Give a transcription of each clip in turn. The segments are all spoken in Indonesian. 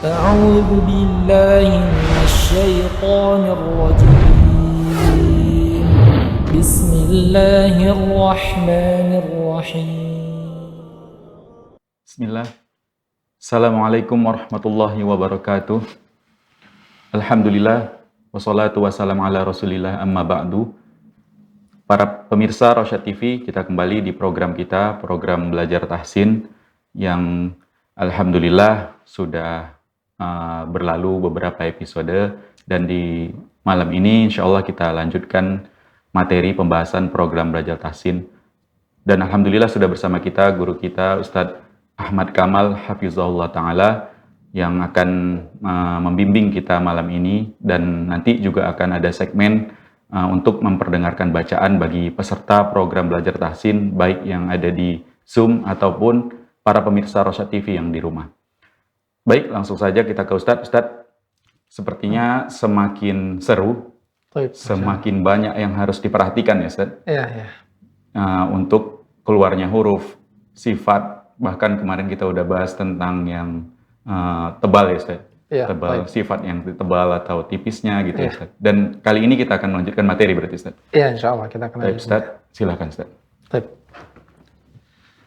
أعوذ بالله من الشيطان الرجيم بسم الله الرحمن الرحيم Bismillah. Assalamualaikum warahmatullahi wabarakatuh. Alhamdulillah. Wassalatu wassalamu ala rasulillah amma ba'du. Para pemirsa Rosyad TV, kita kembali di program kita, program Belajar Tahsin, yang alhamdulillah sudah berlalu beberapa episode, dan di malam ini insya Allah kita lanjutkan materi pembahasan program Belajar Tahsin. Dan alhamdulillah sudah bersama kita guru kita Ustadz Ahmad Kamal Hafizahullah Ta'ala, yang akan membimbing kita malam ini, dan nanti juga akan ada segmen untuk memperdengarkan bacaan bagi peserta program Belajar Tahsin, baik yang ada di Zoom ataupun para pemirsa Rosyad TV yang di rumah. Baik, langsung saja kita ke Ustadz. Ustadz, sepertinya semakin seru, semakin banyak yang harus diperhatikan ya Ustadz. Iya. Untuk keluarnya huruf, sifat, bahkan kemarin kita udah bahas tentang yang tebal ya Ustaz. Iya, tebal, baik. sifat yang tebal atau tipisnya gitu ya Ustaz. Dan kali ini kita akan melanjutkan materi berarti Ustaz. Iya, insya Allah kita akan Baik lanjutkan. Ustaz, silakan Ustaz. Baik.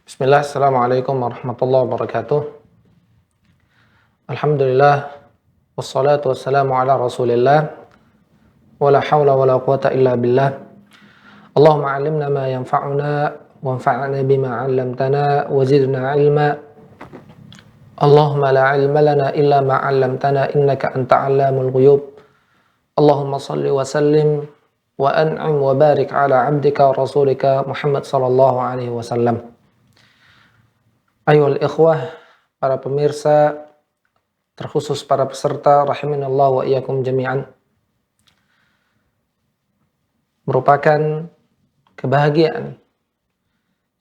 Bismillah, Assalamualaikum warahmatullahi wabarakatuh. Alhamdulillah, wassalatu wassalamu ala rasulillah, wa la hawla wa la quwata illa billah. Allahumma alimna ma yanfa'una, wanfa'na bima 'allamtana, wa zidna ilma. Allahumma la ilma lana illa ma 'allamtana, innaka anta 'allamul ghuyub. Allahumma salli wa sallim wa an'im wa barik ala 'abdika wa rasulika Muhammad sallallahu alaihi wasallam. Ayuhal ikhwah, para pemirsa, terkhusus para peserta, rahiminallah wa iyyakum jami'an. Merupakan kebahagiaan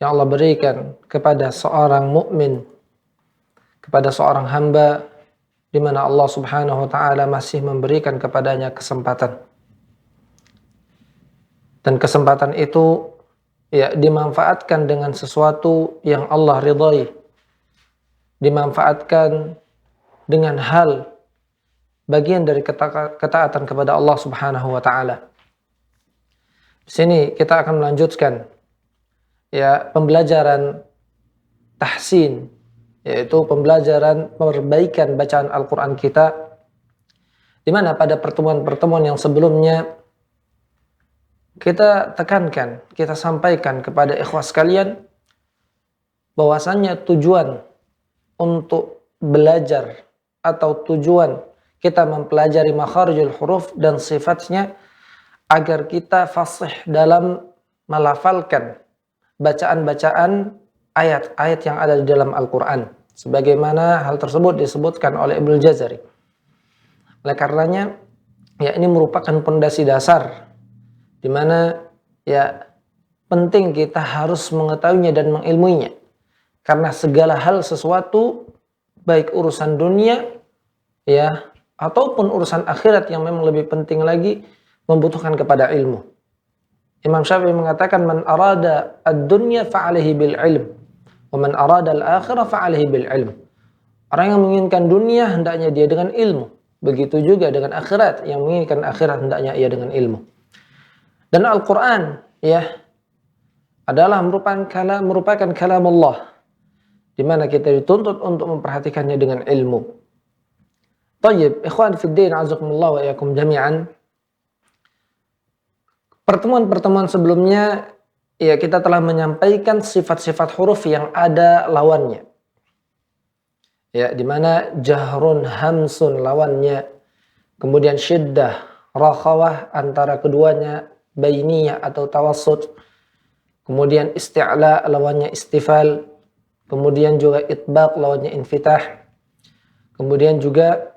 yang Allah berikan kepada seorang mukmin, kepada seorang hamba, di mana Allah Subhanahu wa taala masih memberikan kepadanya kesempatan. Dan kesempatan itu dimanfaatkan dengan sesuatu yang Allah ridhai. Dimanfaatkan dengan hal bagian dari ketaatan kepada Allah Subhanahu wa taala. Di sini kita akan melanjutkan pembelajaran tahsin, yaitu pembelajaran perbaikan bacaan Al-Qur'an kita, di mana pada pertemuan-pertemuan yang sebelumnya kita tekankan, kita sampaikan kepada ikhwah sekalian bahwasannya tujuan untuk belajar atau tujuan kita mempelajari makharijul huruf dan sifatnya agar kita fasih dalam melafalkan bacaan-bacaan ayat-ayat yang ada di dalam Al-Quran, sebagaimana hal tersebut disebutkan oleh Ibnu Jazari. Oleh karenanya, ini merupakan pondasi dasar di mana penting kita harus mengetahuinya dan mengilmuinya, karena segala hal sesuatu, baik urusan dunia ataupun urusan akhirat yang memang lebih penting lagi, membutuhkan kepada ilmu. Imam Syafi'i mengatakan, man arada ad-dunya fa'alihi bil ilm, wa man arada al-akhirah fa'alihi bil ilm. Orang yang menginginkan dunia hendaknya dia dengan ilmu. Begitu juga dengan akhirat, yang menginginkan akhirat hendaknya ia dengan ilmu. Dan Al-Quran adalah merupakan kalam Allah, di mana kita dituntut untuk memperhatikannya dengan ilmu. Tayyib, ikhwan fiddin, azakumullah wa iyyakum jami'an. Pertemuan-pertemuan sebelumnya kita telah menyampaikan sifat-sifat huruf yang ada lawannya. Di mana jahrun, hamsun lawannya, kemudian syiddah, rakhawah antara keduanya, bainiyah atau tawassut, kemudian isti'la lawannya istifal, kemudian juga itbaq lawannya infitah, kemudian juga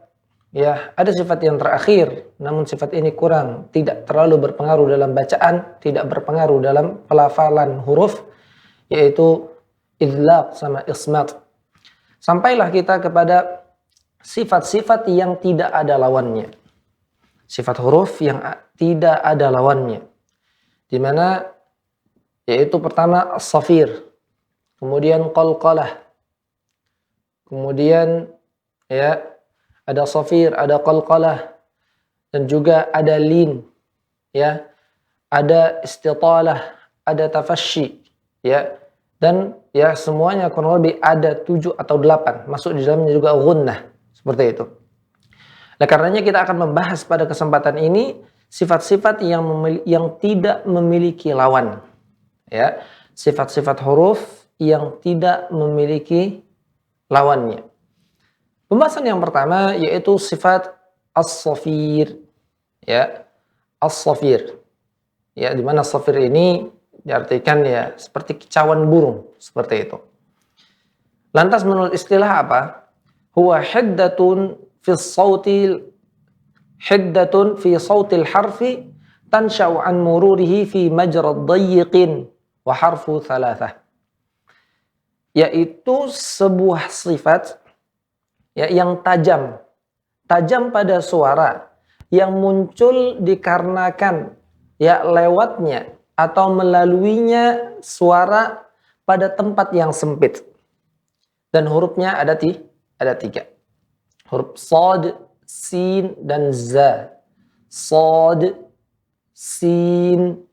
ada sifat yang terakhir, namun sifat ini kurang, tidak terlalu berpengaruh dalam bacaan, tidak berpengaruh dalam pelafalan huruf, yaitu idlaq sama ismat. Sampailah kita kepada sifat-sifat yang tidak ada lawannya. Sifat huruf yang tidak ada lawannya. Di mana yaitu pertama as-safir, kemudian qalqalah, kemudian ada safir, ada qalqalah, dan juga ada lin, ya, ada istitalah, ada tafasyi, ya, dan ya semuanya kurang lebih ada 7 atau 8, masuk di dalamnya juga gunnah, seperti itu. Nah, karenanya kita akan membahas pada kesempatan ini sifat-sifat yang tidak memiliki lawan, ya, sifat-sifat huruf yang tidak memiliki lawannya. Pembahasan yang pertama yaitu sifat as-safir, ya, as-safir, ya, di mana safir ini diartikan ya seperti kicauan burung, seperti itu. Lantas menurut istilah apa? Huwa hiddatun fi sautil harfi tansha'u an mururihi fi majrad dayyiqin wa harfu thalathah. Yaitu sebuah sifat ya yang tajam pada suara, yang muncul dikarenakan ya lewatnya atau melaluinya suara pada tempat yang sempit. Dan hurufnya ada 3. Huruf shad, sin, dan za. Shad, sin,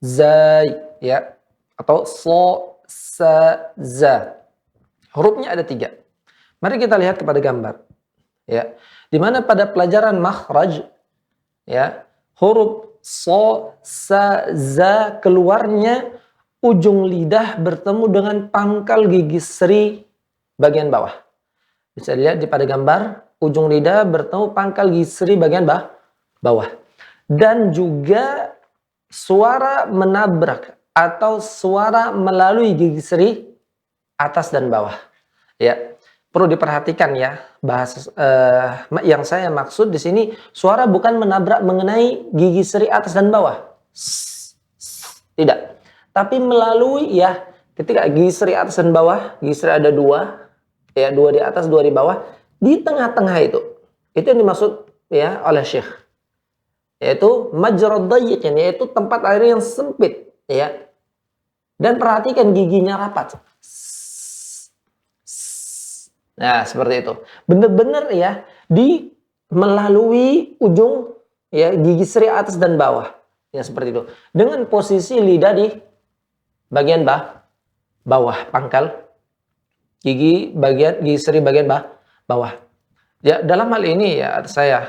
zai, ya, atau so, sa, za. Hurufnya ada 3. Mari kita lihat kepada gambar, ya, di mana pada pelajaran makhraj, ya, huruf so, sa, za keluarnya ujung lidah bertemu dengan pangkal gigi seri bagian bawah. Bisa dilihat di pada gambar, ujung lidah bertemu pangkal gigi seri bagian bawah. Dan juga suara menabrak atau suara melalui gigi seri atas dan bawah. Ya, perlu diperhatikan ya, bahasa yang saya maksud di sini suara bukan menabrak mengenai gigi seri atas dan bawah. Tidak. Tapi melalui ya, ketika gigi seri atas dan bawah, gigi seri ada 2, ya, 2 di atas, 2 di bawah, di tengah-tengah itu yang dimaksud ya oleh Syekh, yaitu majrad dayyiqin, yaitu tempat air yang sempit, ya. Dan perhatikan giginya rapat. Nah, seperti itu. Benar-benar ya melalui ujung ya gigi seri atas dan bawah. Ya, seperti itu. Dengan posisi lidah di bagian bawah pangkal gigi seri bagian bawah. Ya, dalam hal ini ya saya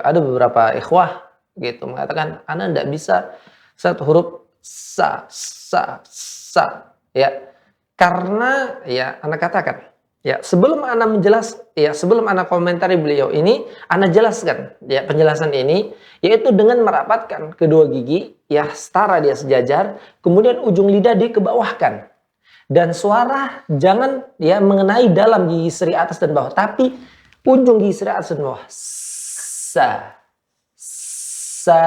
ada beberapa ikhwah gitu mengatakan ana tidak bisa satu huruf sa ya. Karena ya ana katakan ya, sebelum ana komentari beliau ini, ana jelaskan ya penjelasan ini, yaitu dengan merapatkan kedua gigi ya setara dia sejajar, kemudian ujung lidah dikebawahkan. Dan suara jangan ya mengenai dalam gigi seri atas dan bawah, tapi ujung gigi seri atas dan bawah. Sa,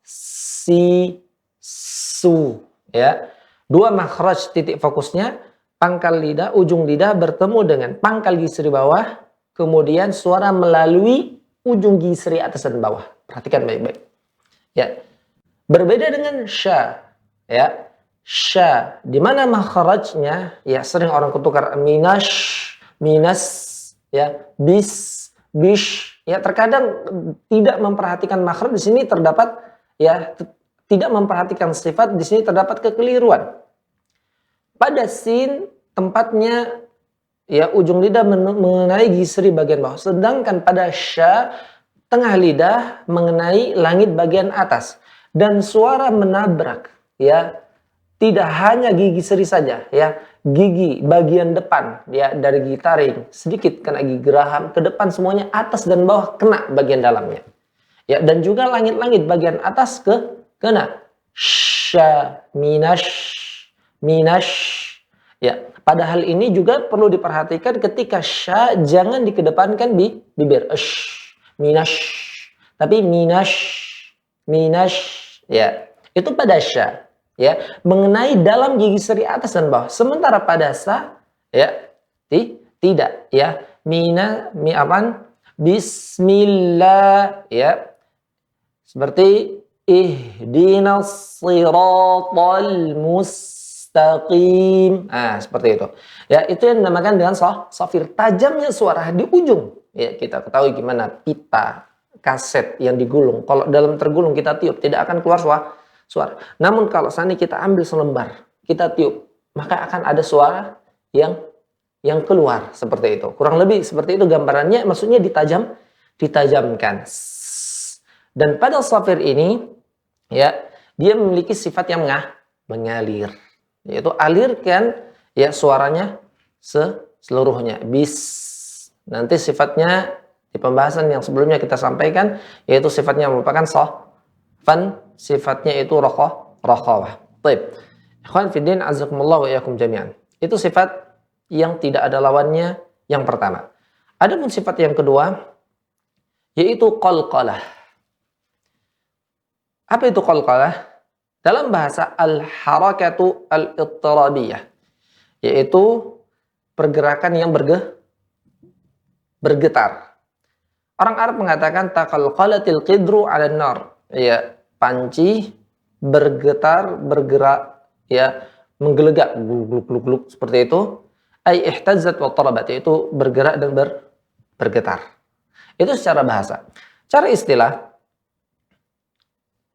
si, su, ya. 2 makhraj titik fokusnya, pangkal lidah, ujung lidah bertemu dengan pangkal gigi seri bawah, kemudian suara melalui ujung gigi seri atas dan bawah. Perhatikan baik-baik. Ya. Berbeda dengan sya, ya. Sya, di mana makhrajnya ya sering orang kutukar minas, ya, bish, ya, terkadang tidak memperhatikan makhraj. Di sini terdapat ya tidak memperhatikan sifat, di sini terdapat kekeliruan. Pada sin tempatnya ya ujung lidah mengenai gigi seri bagian bawah, sedangkan pada sya tengah lidah mengenai langit bagian atas, dan suara menabrak ya tidak hanya gigi seri saja ya, gigi bagian depan ya dari gigi taring sedikit kena gigi geraham ke depan, semuanya atas dan bawah kena bagian dalamnya ya, dan juga langit-langit bagian atas kena sya minash ya. Pada hal ini juga perlu diperhatikan ketika sya jangan dikedepankan bibir minash, tapi minash ya, itu pada sya ya mengenai dalam gigi seri atas dan bawah, sementara pada sa ya tidak ya bismillah ya, seperti ihdinas siratal mustaqim. Nah, seperti itu. Ya, itu yang dinamakan dengan safir, tajamnya suara di ujung ya kita ketahui gimana pita kaset yang digulung. Kalau dalam tergulung kita tiup tidak akan keluar suara. Namun kalau seandainya kita ambil selembar, kita tiup, maka akan ada suara yang keluar seperti itu. Kurang lebih seperti itu gambarannya, maksudnya ditajamkan. Dan pada safir ini ya, dia memiliki sifat yang mengalir. Yaitu alirkan ya suaranya seluruhnya. Bis. Nanti sifatnya di pembahasan yang sebelumnya kita sampaikan, yaitu sifatnya merupakan sofan, sifatnya itu rokhawah. Baik. Ikhwan fiddin azakumullah wa iyyakum jami'an. Itu sifat yang tidak ada lawannya yang pertama. Adapun sifat yang kedua yaitu qalqalah. Apa itu qalqalah? Dalam bahasa al-harakatu al-ittirabiyah, yaitu pergerakan yang bergetar. Orang Arab mengatakan taqalqalatil qidru 'alan nar. Ya, panci bergetar, bergerak, ya, menggelegak, gluk seperti itu. Ai ihtazzat wa tarabat, yaitu bergerak dan bergetar. Itu secara bahasa. Cara istilah,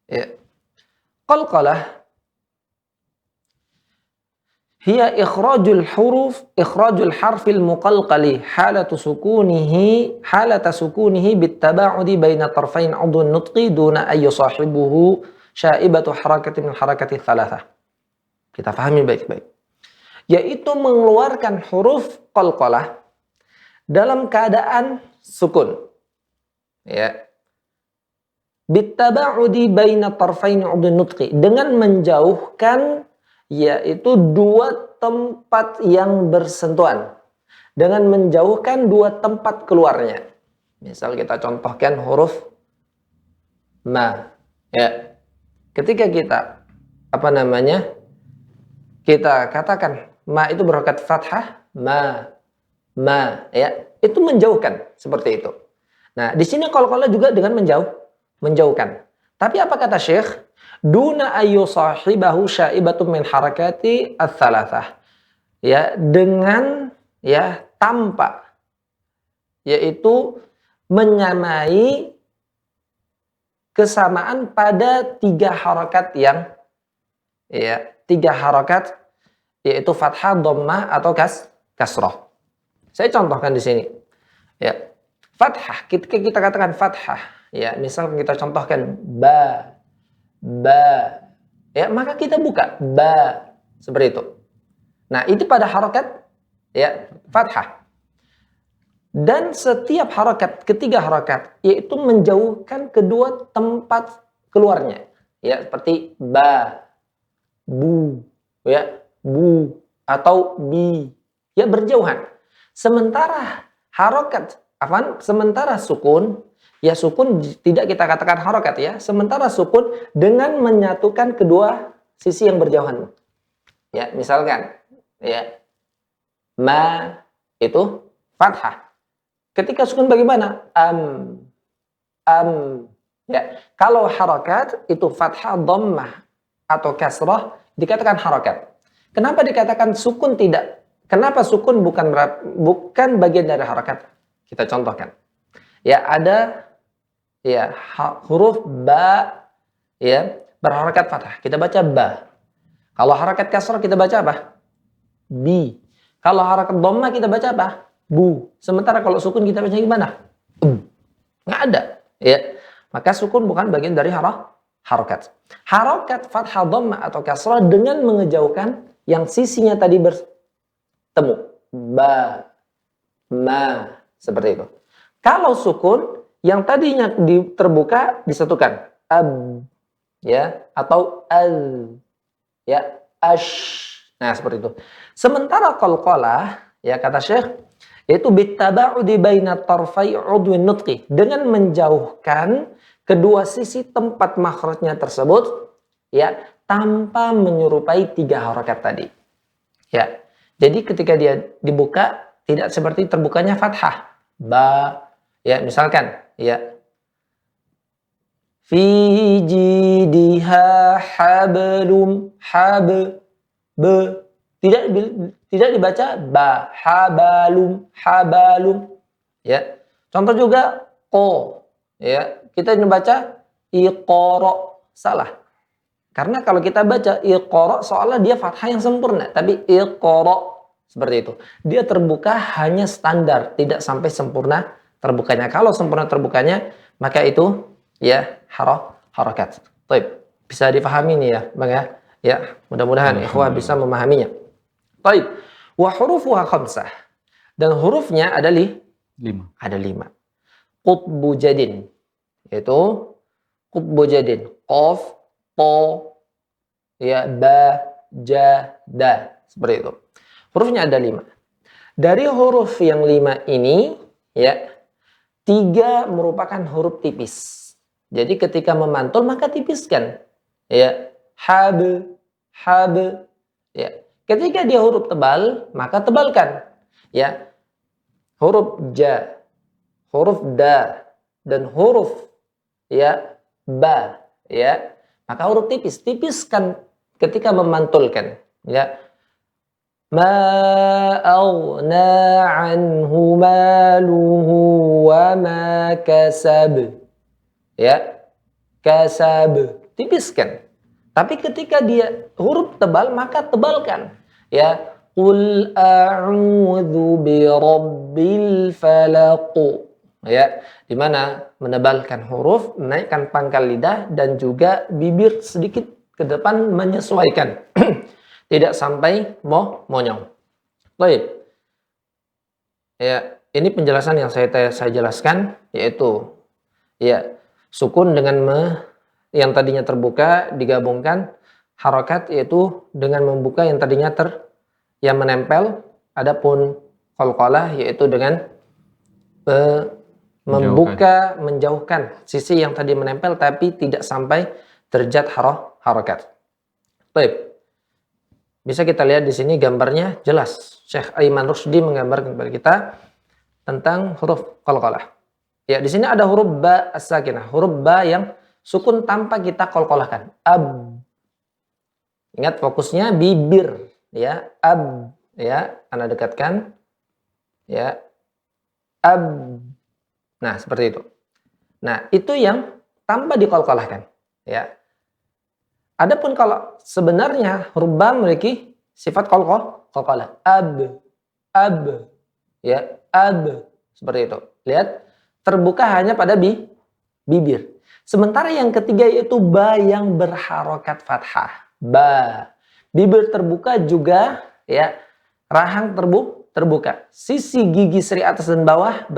ya, qalqalah hiya ikhrajul harfil muqalqali halata sukunihi bittaba'udi baina tarfain 'udhun nutqi duna ay yusahibuhu syaibatu harakatin min harakati thalathah. Kita pahami baik-baik. Yaitu mengeluarkan huruf qalqalah dalam keadaan sukun. Ya. Bittaba'udi baina tarfain 'udhun nutqi, dengan menjauhkan yaitu dua tempat yang bersentuhan, dengan menjauhkan dua tempat keluarnya. Misal kita contohkan huruf ma, ya. Ketika kita kita katakan ma itu berharokat fathah, ma, ya, itu menjauhkan seperti itu. Nah, di sini qalqalah juga dengan menjauhkan. Tapi apa kata Syekh? Duna ayu sahibahu syaibatun min harakati ats-tsalatsah. Ya, dengan ya tanpa, yaitu menyamai kesamaan pada tiga harakat yaitu fathah, dhammah atau kasrah. Saya contohkan di sini. Ya. Fathah, ketika kita katakan fathah, ya, misal kita contohkan ba, ya, maka kita buka ba seperti itu. Nah, itu pada harakat ya fathah. Dan setiap harakat, ketiga harakat, yaitu menjauhkan kedua tempat keluarnya, ya, seperti ba, bu, ya, bu atau bi, ya, berjauhan. Sementara sementara sukun, ya, sukun tidak kita katakan harakat, ya. Sementara sukun dengan menyatukan kedua sisi yang berjauhan. Ya, misalkan, ya, ma itu fathah. Ketika sukun bagaimana? Ya. Kalau harakat itu fathah, dhammah atau kasrah dikatakan harakat. Kenapa dikatakan sukun tidak? Kenapa sukun bukan bagian dari harakat? Kita contohkan. Ya, ada ya huruf ba, ya, berharakat fathah. Kita baca ba. Kalau harakat kasrah kita baca apa? Bi. Kalau harakat dhammah kita baca apa? Bu. Sementara kalau sukun kita baca gimana? Nggak ada. Ya. Maka sukun bukan bagian dari harakat. Harakat fathah, dhammah atau kasrah dengan mengejauhkan yang sisinya tadi bertemu. Ba, ma, seperti itu. Kalau sukun yang tadinya terbuka disatukan. Ya, atau al, ya, ash. Nah, seperti itu. Sementara qalqalah, ya, kata Syekh, yaitu bittaba'udi baina tarfai 'udwin nutqi, dengan menjauhkan kedua sisi tempat makhrajnya tersebut, ya, tanpa menyerupai tiga harakat tadi. Ya. Jadi ketika dia dibuka tidak seperti terbukanya fathah. Ba, ya, misalkan, ya. Fi jidiha hablum be. Tidak dibaca ba, habalum, ya. Contoh juga ko, ya. Kita baca iqra, salah. Karena kalau kita baca iqra soalnya dia fathah yang sempurna, tapi iqra seperti itu. Dia terbuka hanya standar, tidak sampai sempurna terbukanya. Kalau sempurna terbukanya, maka itu ya harakat. Baik, bisa dipahami nih ya, Bang ya. Ya, mudah-mudahan ikhwah bisa memahaminya. Baik, wa hurufuha khamsah. Dan hurufnya ada 5. ada 5. Qutbu jadin, yaitu qutbu jadin. Qaf, to, ya, ba, ja, da. Seperti itu. Hurufnya ada 5. Dari huruf yang 5 ini, ya, 3 merupakan huruf tipis. Jadi ketika memantul maka tipiskan. Ya, hab, ya. Ketika dia huruf tebal, maka tebalkan. Ya. Huruf ja, huruf da, dan huruf ya ba, ya. Maka huruf tipis, tipiskan ketika memantulkan, ya. Ma aghna anhu maluhu wa ma kasab. Ya, kasab, tipiskan. Tapi ketika dia huruf tebal maka tebalkan. Ya, qul a'udzu birabbil falaq. Ya, di mana menebalkan huruf, menaikkan pangkal lidah dan juga bibir sedikit ke depan menyesuaikan. Tidak sampai monyong. Baik. Ya, ini penjelasan yang saya jelaskan, yaitu ya sukun dengan yang tadinya terbuka digabungkan harokat, yaitu dengan membuka yang tadinya yang menempel. Adapun qalqalah yaitu dengan membuka, menjauhkan sisi yang tadi menempel tapi tidak sampai derajat harokat. Baik. Bisa kita lihat di sini gambarnya jelas. Syekh Aiman Rusdi menggambarkan kepada kita tentang huruf qalqalah. Ya, di sini ada huruf ba as-sakinah, huruf ba yang sukun tanpa kita qalqalahkan. Ab. Ingat fokusnya bibir, ya. Ab, ya. Anda dekatkan. Ya. Ab. Nah, seperti itu. Nah, itu yang tanpa diqalqalahkan, ya. Adapun kalau sebenarnya huruf ba memiliki sifat qalqalah. Ab, ya, ab, seperti itu. Lihat, terbuka hanya pada bibir. Sementara yang ketiga yaitu ba yang berharokat fathah. Ba, bibir terbuka juga, ya, rahang terbuka. Sisi gigi seri atas dan bawah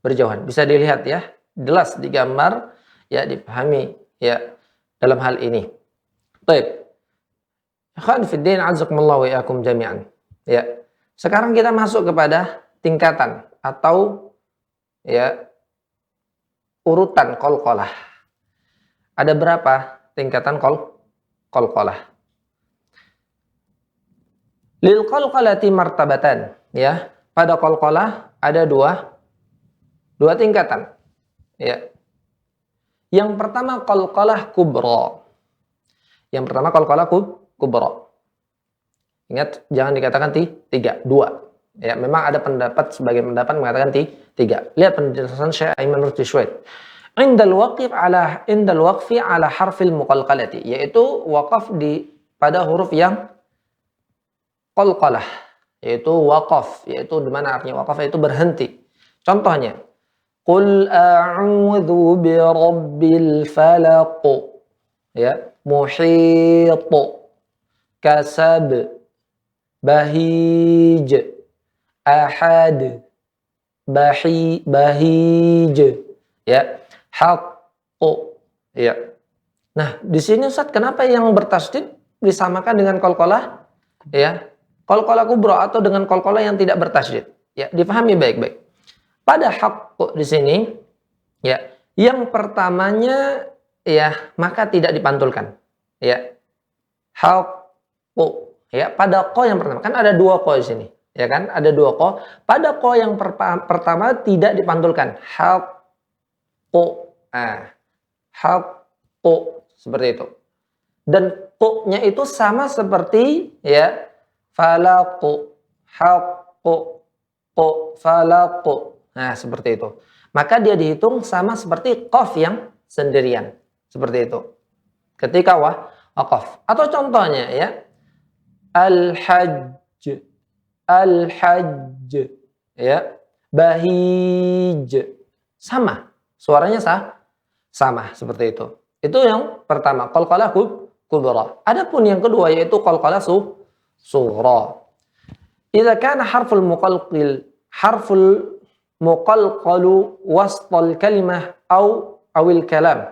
berjauhan. Bisa dilihat ya, jelas digambar, ya, dipahami ya dalam hal ini. Baik. Ikhwan fiddin azakumullah wa iyyakum jami'an. Ya. Sekarang kita masuk kepada tingkatan atau ya urutan qalqalah. Ada berapa tingkatan qalqalah? Lil qalqalati martabatan, ya. Pada qalqalah ada dua tingkatan. Ya. Yang pertama qalqalah kubra. Yang pertama qalqalah kubra. Ingat, jangan dikatakan 3, 2. Ya, memang ada sebagian pendapat mengatakan 3. Lihat penjelasan Syekh Aiman Rusdi Syuaib. Indal waqfi ala harfil muqalqalati, yaitu waqaf pada huruf yang qalqalah, yaitu waqaf, yaitu di mana artinya waqaf itu berhenti. Contohnya, qul a'udzu birabbil falaq. Ya, muhit, kasab, bahij, ahad, bahij, ya, haqqu, ya. Nah, di sini Ustaz, kenapa yang bertasydid disamakan dengan qalqalah, ya, qalqalah kubra atau dengan qalqalah yang tidak bertasydid? Ya, dipahami baik-baik. Pada haqqu di sini, ya, yang pertamanya ya maka tidak dipantulkan, ya, haqqu, ya, pada ko yang pertama, kan ada 2 ko di sini, ya kan, ada 2 ko. Pada ko yang pertama tidak dipantulkan, haqqu, haqqu, seperti itu. Dan ko-nya itu sama seperti ya falaqu, haqqu, qu, falaqu. Nah, seperti itu. Maka dia dihitung sama seperti qaf yang sendirian. Seperti itu. Ketika waqaf. Atau contohnya ya. Al-hajj. Al-hajj. Ya. Bahij. Sama. Suaranya sama. Seperti itu. Itu yang pertama. Qalqalah kubra. Adapun yang kedua yaitu qalqalah sughra. Idza kana harful muqalqalu wastal kalimah awil kalam.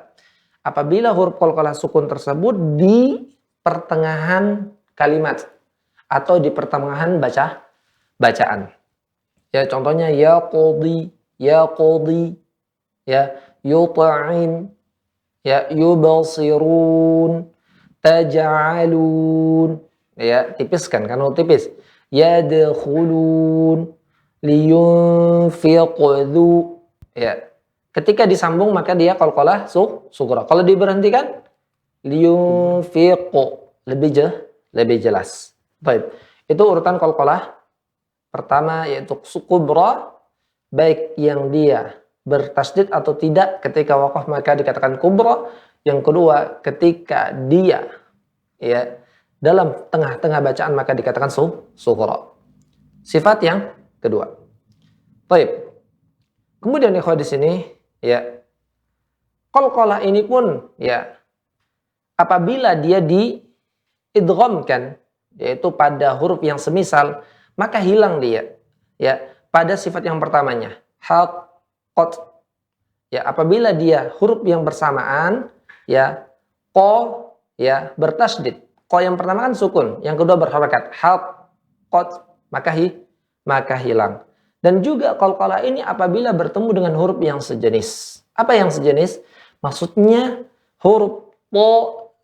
Apabila huruf qalqalah sukun tersebut di pertengahan kalimat atau di pertengahan bacaan. Ya contohnya ya qadi, ya yut'im, ya yubasirun, taj'alun. Ya tipis kan tipis. Yadkhulun, liyunfiqdhu. Ya. Ketika disambung maka dia qalqalah sughra. Kalau diberhentikan liyunfiqu, lebih jelas. Baik. Itu urutan qalqalah pertama yaitu kubra, baik yang dia bertasydid atau tidak. Ketika waqaf maka dikatakan kubra. Yang kedua ketika dia ya dalam tengah-tengah bacaan maka dikatakan sughra. Sifat yang kedua. Baik. Kemudian ikhwah di sini ya qalqalah ini pun ya apabila dia diidghamkan yaitu pada huruf yang semisal maka hilang dia ya pada sifat yang pertamanya haqqat. Ya apabila dia huruf yang bersamaan ya qa ya bertasydid. Qa yang pertama kan sukun, yang kedua berharakat haqqat maka hilang. Dan juga qalqalah ini apabila bertemu dengan huruf yang sejenis. Apa yang sejenis? Maksudnya huruf po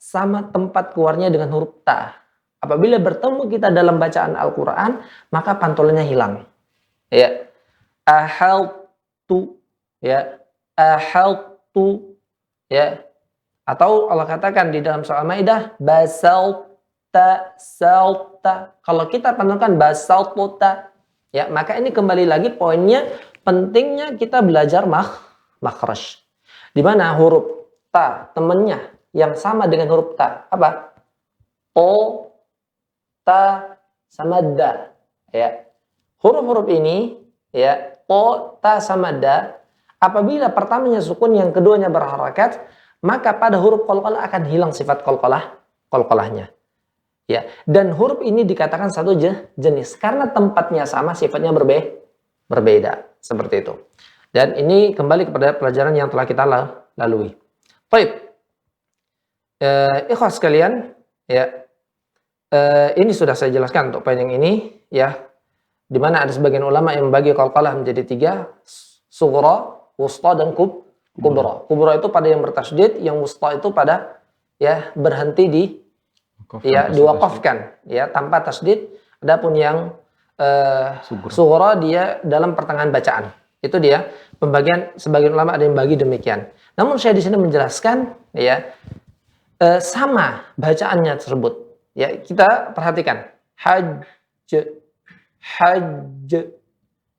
sama tempat keluarnya dengan huruf ta. Apabila bertemu kita dalam bacaan Al-Quran, maka pantulannya hilang. Ya, ahaltu, ya, ahaltu, ya. Atau Allah katakan di dalam surah Al-Maidah, salta. Kalau kita pantulan basalta, ya, maka ini kembali lagi poinnya pentingnya kita belajar makhraj. Di mana huruf ta temannya yang sama dengan huruf ta apa? O, ta sama da. Ya. Huruf-huruf ini ya, o, ta sama da apabila pertamanya sukun yang keduanya berharakat, maka pada huruf qalqalah akan hilang sifat qalqalahnya. Ya, dan huruf ini dikatakan satu jenis karena tempatnya sama, sifatnya berbeda. Seperti itu. Dan ini kembali kepada pelajaran yang telah kita lalui. Baik. Ikhwah sekalian, ya. Ini sudah saya jelaskan untuk poin yang ini, ya. Di mana ada sebagian ulama yang membagi qalqalah menjadi 3, sughra, wusta dan kubra. Kubra itu pada yang bertasydid, yang wusta itu pada ya berhenti diwaqafkan ya tanpa tasydid. Adapun yang sughra dia dalam pertengahan bacaan. Itu dia pembagian, sebagian ulama ada yang bagi demikian. Namun saya di sini menjelaskan ya sama bacaannya tersebut. Ya, kita perhatikan. Hajj,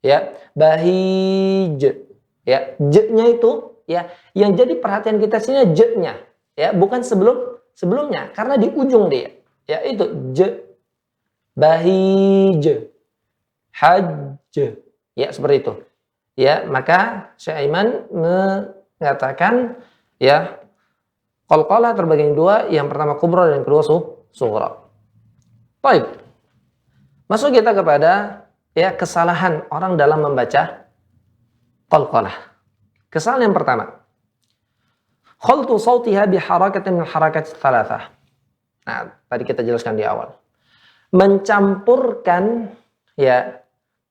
ya, bahij. Ya, j-nya itu ya yang jadi perhatian kita sini j-nya, ya, bukan sebelumnya karena di ujung dia. Ya, itu j, bahij, hajj. Ya, seperti itu. Ya, maka Syekh Aiman mengatakan ya qalqalah terbagi dua, yang pertama kubra dan yang kedua sughra. Baik. Masuk kita kepada ya kesalahan orang dalam membaca qalqalah. Kesalahan yang pertama, khaltu sautiha bi harakatin min harakat thalathah. Nah, tadi kita jelaskan di awal. Mencampurkan ya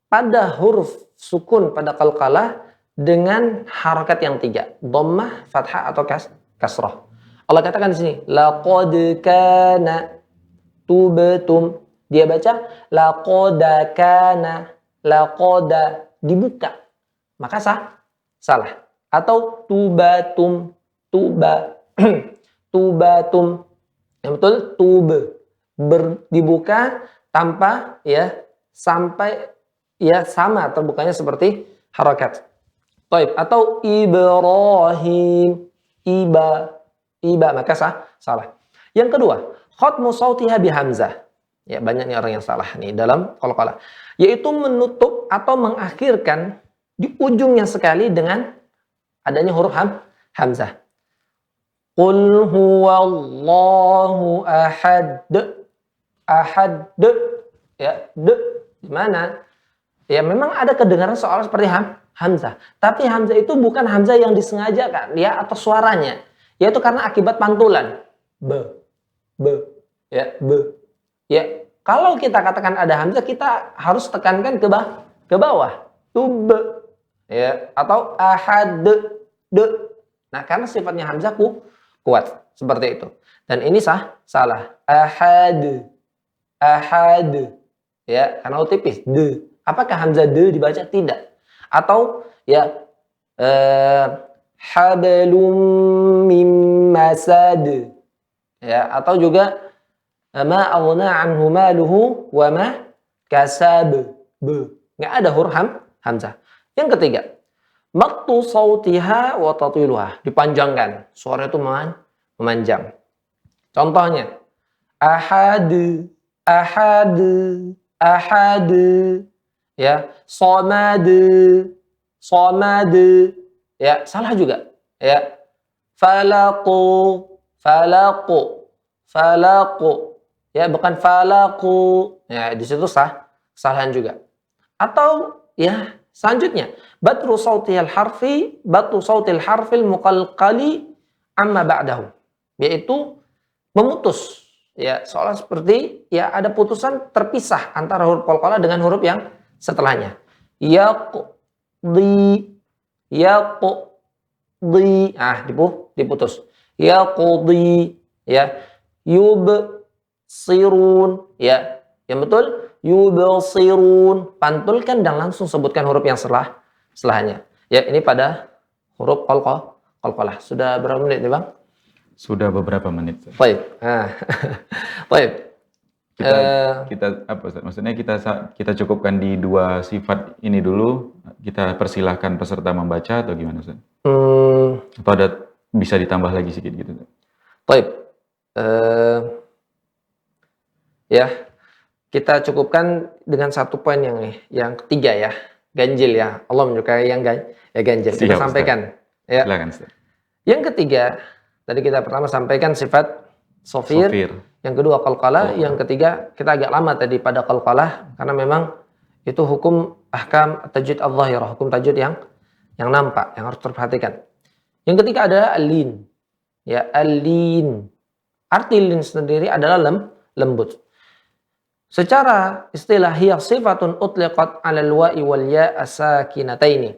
pada huruf sukun pada qalqalah dengan harakat yang 3, dhammah, fathah atau kasrah. Allah katakan di sini, laqad kana tubtum. Dia baca laqad kana, laqad dibuka. Maka salah. Atau tubatum, tubatum. Yang betul dibuka tanpa ya sampai ya sama terbukanya seperti harakat. Taib, atau Ibrahim, iba, maka salah. Yang kedua, khatmu sautiha bi hamzah. Ya, banyak nih orang yang salah nih dalam qalqalah, yaitu menutup atau mengakhirkan di ujungnya sekali dengan adanya huruf hamzah. Qul huwallahu ahad. Ahad. Ya, di mana? Ya, memang ada kedengaran seolah seperti hamzah, tapi hamzah itu bukan hamzah yang disengajakan ya, atau suaranya, yaitu karena akibat pantulan. Ya, ya, kalau kita katakan ada hamzah, kita harus tekankan ke bawah. Tub. Ya, atau ahad. Nah, karena sifatnya hamzah kuat seperti itu. Dan ini salah. Ahad. Ya, karena tipis. Apakah hamzah dibaca? Tidak. Atau ya hablum mim masad. Ya, atau juga ma aghna anhu maluhu wa ma kasab. Enggak ada huruf hamzah. Yang ketiga, maqtu sautiha wa tatiluha, dipanjangkan. Suara itu memanjang. Contohnya, ahad. Ya, somad. Ya, salah juga. Ya, falaqu. Ya, bukan falaqu. Ya, di situ kesalahan juga. Atau ya, selanjutnya, batru sautil harfil muqalqali amma ba'dahu, yaitu memutus, ya, seolah seperti ya ada putusan terpisah antara huruf qalqalah dengan huruf yang setelahnya. Yaqdi. Diputus. Yaqdi, ya. Yubsirun, ya. Yang betul, yubsirun. Pantulkan dan langsung sebutkan huruf yang setelahnya. Ya, ini pada huruf qalqalah. Sudah berapa menit nih, Bang? Sudah beberapa menit. Baik. Baik. Kita apa Ustaz? Maksudnya kita cukupkan di dua sifat ini dulu. Kita persilahkan peserta membaca atau gimana Ustaz? Atau ada bisa ditambah lagi sedikit gitu? Baik. Ya, kita cukupkan dengan satu poin yang ketiga ya, ganjil ya. Allah menyukai yang ganjil. Kita sampaikan. Ya. Silakan Ustaz. Yang ketiga, tadi kita pertama sampaikan sifat sofir. Yang kedua qalqalah, yang ketiga kita agak lama tadi pada qalqalah karena memang itu hukum ahkam tajwid adz-dzahirah, hukum tajwid yang nampak, yang harus terperhatikan. Yang ketiga adalah al-lin. Ya, al-lin. Arti lin sendiri adalah lembut. Secara istilah hiya sifatun utliqat 'alal wa'i wal ya as-sakinataini.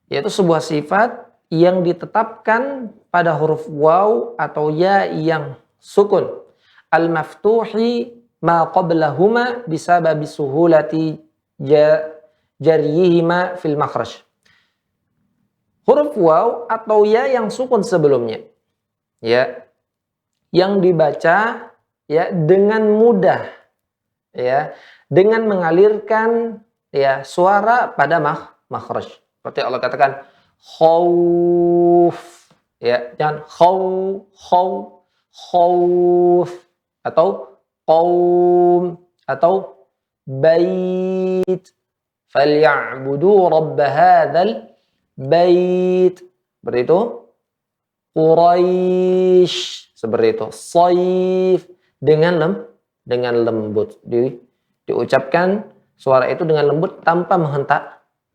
Yaitu sebuah sifat yang ditetapkan pada huruf waw atau ya yang sukun. Al-maftuhi ma qablahuma bisababi suhulati jariyihima fil makhraj. Huruf waw atau ya yang sukun sebelumnya, ya, yang dibaca ya dengan mudah, ya, dengan mengalirkan ya suara pada makhraj. Seperti Allah katakan khauf, ya, jangan khauf atau qaum atau bait. Falyabudu rabb hadzal bait. Seperti itu. Quraisy, seperti itu. Saif, dengan lembut. Diucapkan suara itu dengan lembut tanpa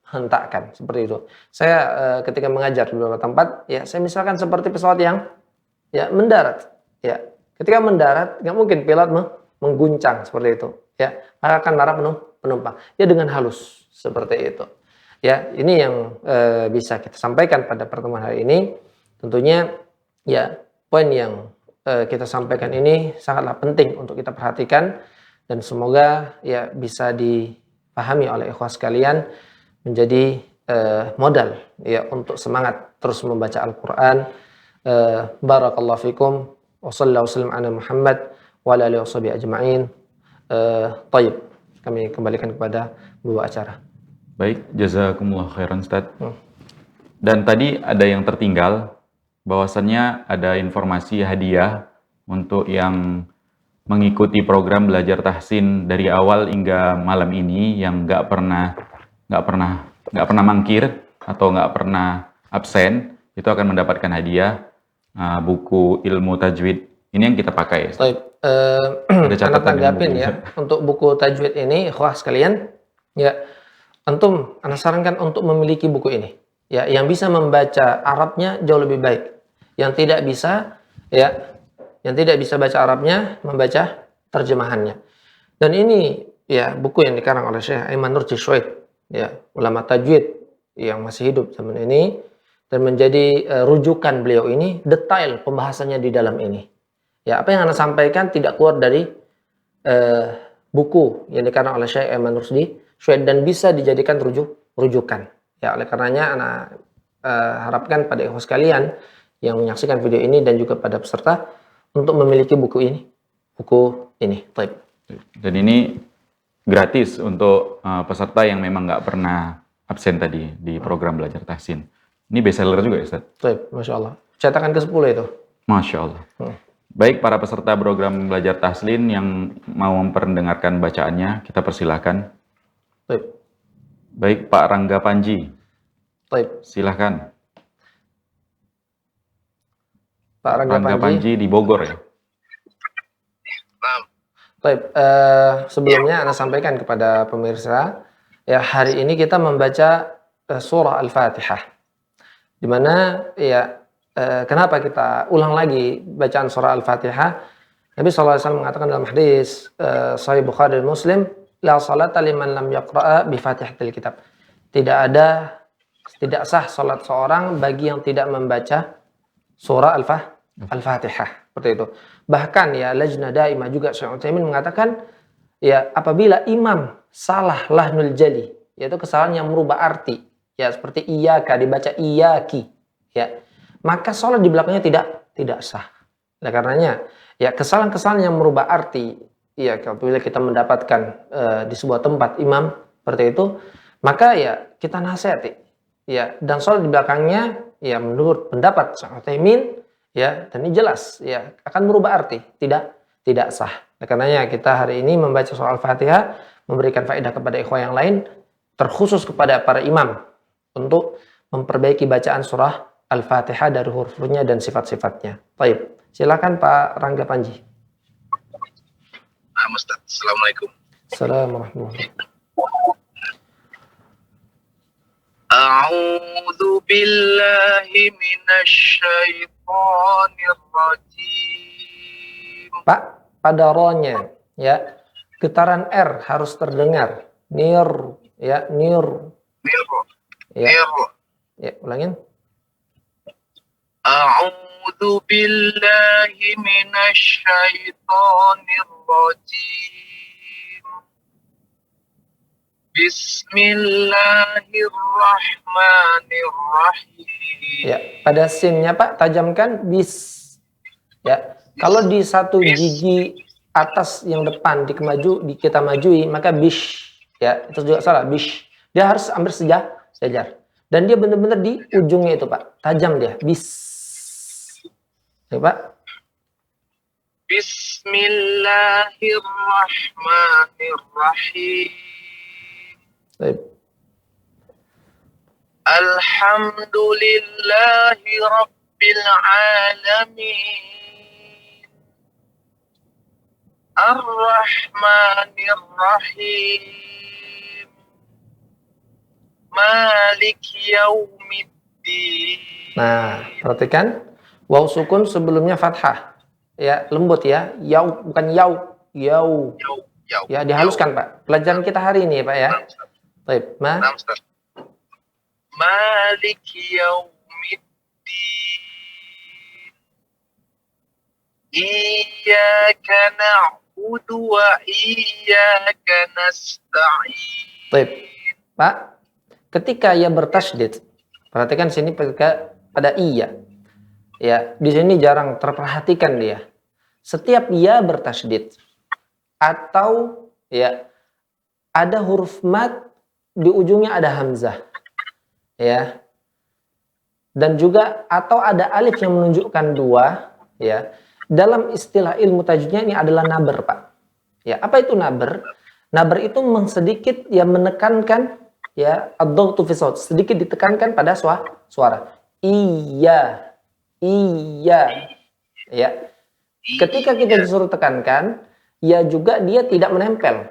hentakkan, seperti itu. Saya ketika mengajar di beberapa tempat, ya, saya misalkan seperti pesawat yang ya mendarat, ya. Ketika mendarat, nggak mungkin pilot mengguncang seperti itu, ya. Maka akan marah penumpang. Ya, dengan halus seperti itu. Ya, ini yang bisa kita sampaikan pada pertemuan hari ini. Tentunya, ya, poin yang kita sampaikan ini sangatlah penting untuk kita perhatikan dan semoga ya bisa dipahami oleh ikhwas sekalian, menjadi modal ya untuk semangat terus membaca Al-Qur'an. Barakallahu fikum wa sallallahu wasallam ala Muhammad wa ala alihi washabihi ajma'in. Taib, kami kembalikan kepada pembawa acara. Baik, jazakumullah khairan Ustaz. Dan tadi ada yang tertinggal, bahwasannya ada informasi hadiah untuk yang mengikuti program belajar tahsin dari awal hingga malam ini yang nggak pernah mangkir atau nggak pernah absen, itu akan mendapatkan hadiah buku ilmu tajwid. Ini yang kita pakai. Baik, Ada catatan yang tanggapin mungkin ya bisa. untuk buku tajwid ini, ikhwah sekalian. Ya, antum, ana sarankan untuk memiliki buku ini. Ya, yang bisa membaca Arabnya jauh lebih baik. Yang tidak bisa, ya, yang tidak bisa baca Arabnya, membaca terjemahannya. Dan ini ya buku yang dikarang oleh Syekh Aiman Nurji Syuaib, ya, ulama tajwid yang masih hidup zaman ini, dan menjadi rujukan beliau ini, detail pembahasannya di dalam ini. Ya, apa yang Anda sampaikan tidak keluar dari buku yang dikarang oleh Syekh Aiman Nurji Syuaib dan bisa dijadikan rujukan. Ya, oleh karenanya Anda harapkan pada ikhwan sekalian yang menyaksikan video ini dan juga pada peserta untuk memiliki buku ini. Baik. Dan ini gratis untuk peserta yang memang nggak pernah absen tadi di program belajar tahsin. Ini bestseller juga ya Ustaz? Baik, Masya Allah. Cetakan ke-10 itu. Masya Allah. Baik, para peserta program belajar tahsin yang mau memperdengarkan bacaannya, kita persilahkan. Baik, Pak Rangga Panji. Baik. Silahkan. Pak Rangga Panji di Bogor ya? Baik, sebelumnya Anda sampaikan kepada pemirsa, ya hari ini kita membaca surah Al-Fatihah. Di mana ya kenapa kita ulang lagi bacaan surah Al-Fatihah? Nabi SAW mengatakan dalam hadis Sahih Bukhari dan Muslim, la salata liman lam yaqra'a bi Fatihatil Kitab. Tidak sah salat seorang bagi yang tidak membaca surah Al-Fatihah. Seperti itu. Bahkan ya Lajnah Daimah juga Syekh Utsaimin mengatakan ya apabila imam salah lahnul jali, yaitu kesalahan yang merubah arti, ya seperti iyyaka dibaca iyyaki, ya maka sholat di belakangnya tidak sah. Oleh karenanya ya kesalahan-kesalahan yang merubah arti, ya apabila kita mendapatkan di sebuah tempat imam seperti itu, maka ya kita nasihati, ya dan sholat di belakangnya ya menurut pendapat Syekh Utsaimin ya, dan ini jelas ya akan merubah arti, tidak sah. Oleh karenanya kita hari ini membaca surah Al-Fatihah memberikan faedah kepada ikhwah yang lain, terkhusus kepada para imam untuk memperbaiki bacaan surah Al-Fatihah dari huruf-hurufnya dan sifat-sifatnya. Baik, silakan Pak Rangga Panji. Assalamualaikum. Assalamualaikum. A'udzu billahi minasyaitonir rajim. Pak, pada ro-nya ya, getaran R harus terdengar. Nir, ya, nir. Ya. Ya, ulangin. A'udzu billahi minasyaitonir rajim. Bismillahirrahmanirrahim. Ya, pada sinnya Pak tajamkan bis. Ya, kalau di satu gigi atas yang depan kita majui maka bish. Ya, itu juga salah bish. Dia harus hampir sejajar. Dan dia benar-benar di ujungnya itu Pak, tajam dia bis. Ya, Pak. Bismillahirrahmanirrahim. Baik. Alhamdulillahi Rabbil Alamin. Ar-Rahmanir-Rahim. Malik Yaumiddin. Nah, perhatikan. Waw sukun sebelumnya fathah. Ya, lembut ya. Yau, bukan yau. Yau. Ya, dihaluskan Pak. Pelajaran kita hari ini ya Pak ya. Baik, Malik Yaumiddin. Iyyaka na'budu wa iyyaka nasta'in. baik. Pak, ketika ia bertasydid, perhatikan sini pada iya. Ya, di sini jarang terperhatikan dia. Setiap ia bertasydid atau ya ada huruf mad di ujungnya ada hamzah, ya. Dan juga atau ada alif yang menunjukkan dua, ya. Dalam istilah ilmu tajwidnya ini adalah naber, Pak. Ya, apa itu naber? Naber itu sedikit ya menekankan ya ad-dhaghtu fi shaut, sedikit ditekankan pada suara. Iya. Ya. Ketika kita disuruh tekankan, ya juga dia tidak menempel.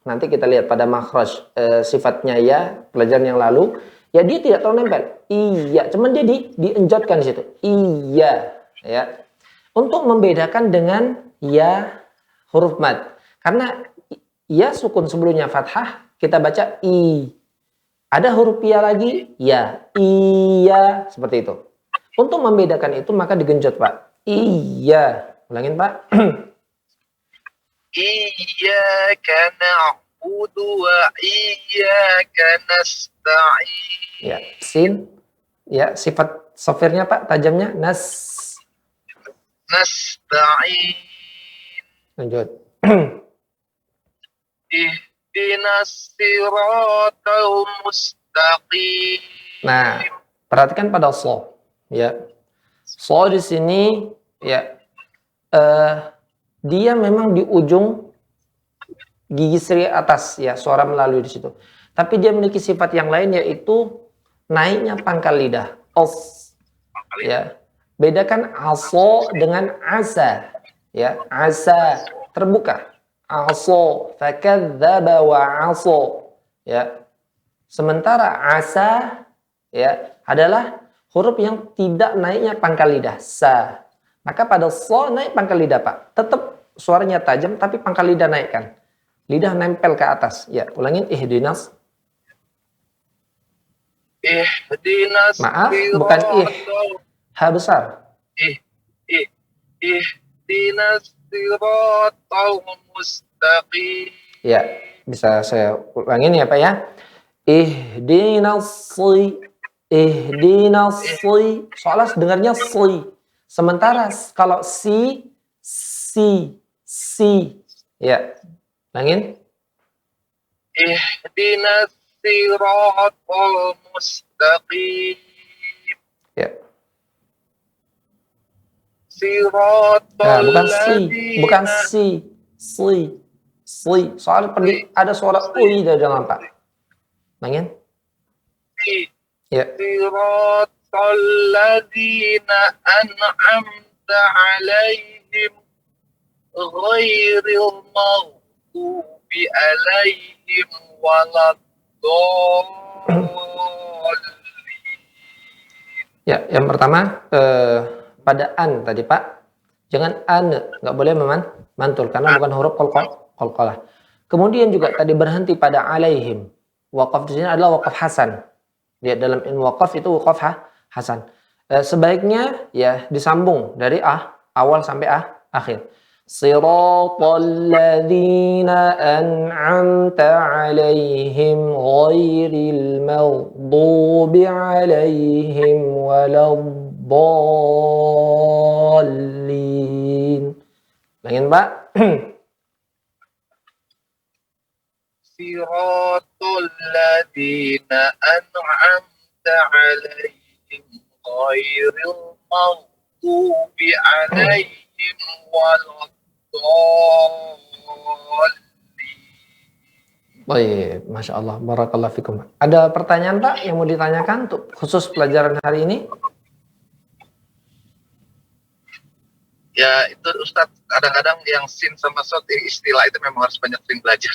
Nanti kita lihat pada makhraj sifatnya ya pelajaran yang lalu, ya dia tidak terlalu nempel. Iya, cuman dia dienjotkan di situ. Iya, ya. Untuk membedakan dengan ya huruf mad. Karena ya sukun sebelumnya fathah, kita baca i. Ada huruf ya lagi, ya. Iya, seperti itu. Untuk membedakan itu maka digenjot, Pak. Iya. Ulangin, Pak. Iyyaka na'budu wa iyyaka nasta'in. Ya, sin. Ya, sifat sofirnya, Pak, tajamnya Nasta'in. Lanjut. Ihdinas siratal mustaqim. Nah, perhatikan pada so. Ya. So di sini ya dia memang di ujung gigi seri atas ya, suara melalui di situ. Tapi dia memiliki sifat yang lain yaitu naiknya pangkal lidah. Os. Ya. Bedakan aso dengan asa. Ya, asa terbuka. Aso, fakadzdzaba wa aso. Ya. Sementara asa ya adalah huruf yang tidak naiknya pangkal lidah. Sa. Maka pada so naik pangkal lidah, Pak. Tetap suaranya tajam tapi pangkal lidah naikkan. Lidah nempel ke atas. Ya, ulangin ihdinas. Ihdinas Maaf, bukan ih. Ha besar. Ihdinas siratal mustaqim. Ya, bisa saya ulangin ya, Pak ya. Ihdinas soalnya dengarnya si. Sementara kalau si. Ya, ulangin. Ihdinas siratal mustaqim. Ya. Siratal Bukan si. Soalnya ada suara ui di dalam, Pak. Ulangin. Ya. Siratal ladzina an'amta 'alaihim ghairil maghdubi 'alaihim waladdallin. Ya, yang pertama pada an tadi, Pak. Jangan an, nggak boleh mantul karena bukan huruf qalqalah. Kemudian juga tadi berhenti pada alaihim. Waqaf di sini adalah waqaf hasan. Lihat dalam in waqaf itu waqaf hasan. Sebaiknya ya disambung dari awal sampai akhir. Siratal ladzina an'amta 'alaihim ghairil maghdubi 'alaihim waladdallin. Langin, Pak. Siratal ladzina an'amta 'alaihim ghairil maghdubi 'alaihim waladdallin. Baik, Masya Allah, barakallahu fikum. Ada pertanyaan, Pak, yang mau ditanyakan untuk khusus pelajaran hari ini? Ya, itu Ustadz, kadang-kadang yang sin sama sod istilah itu memang harus banyak sering belajar.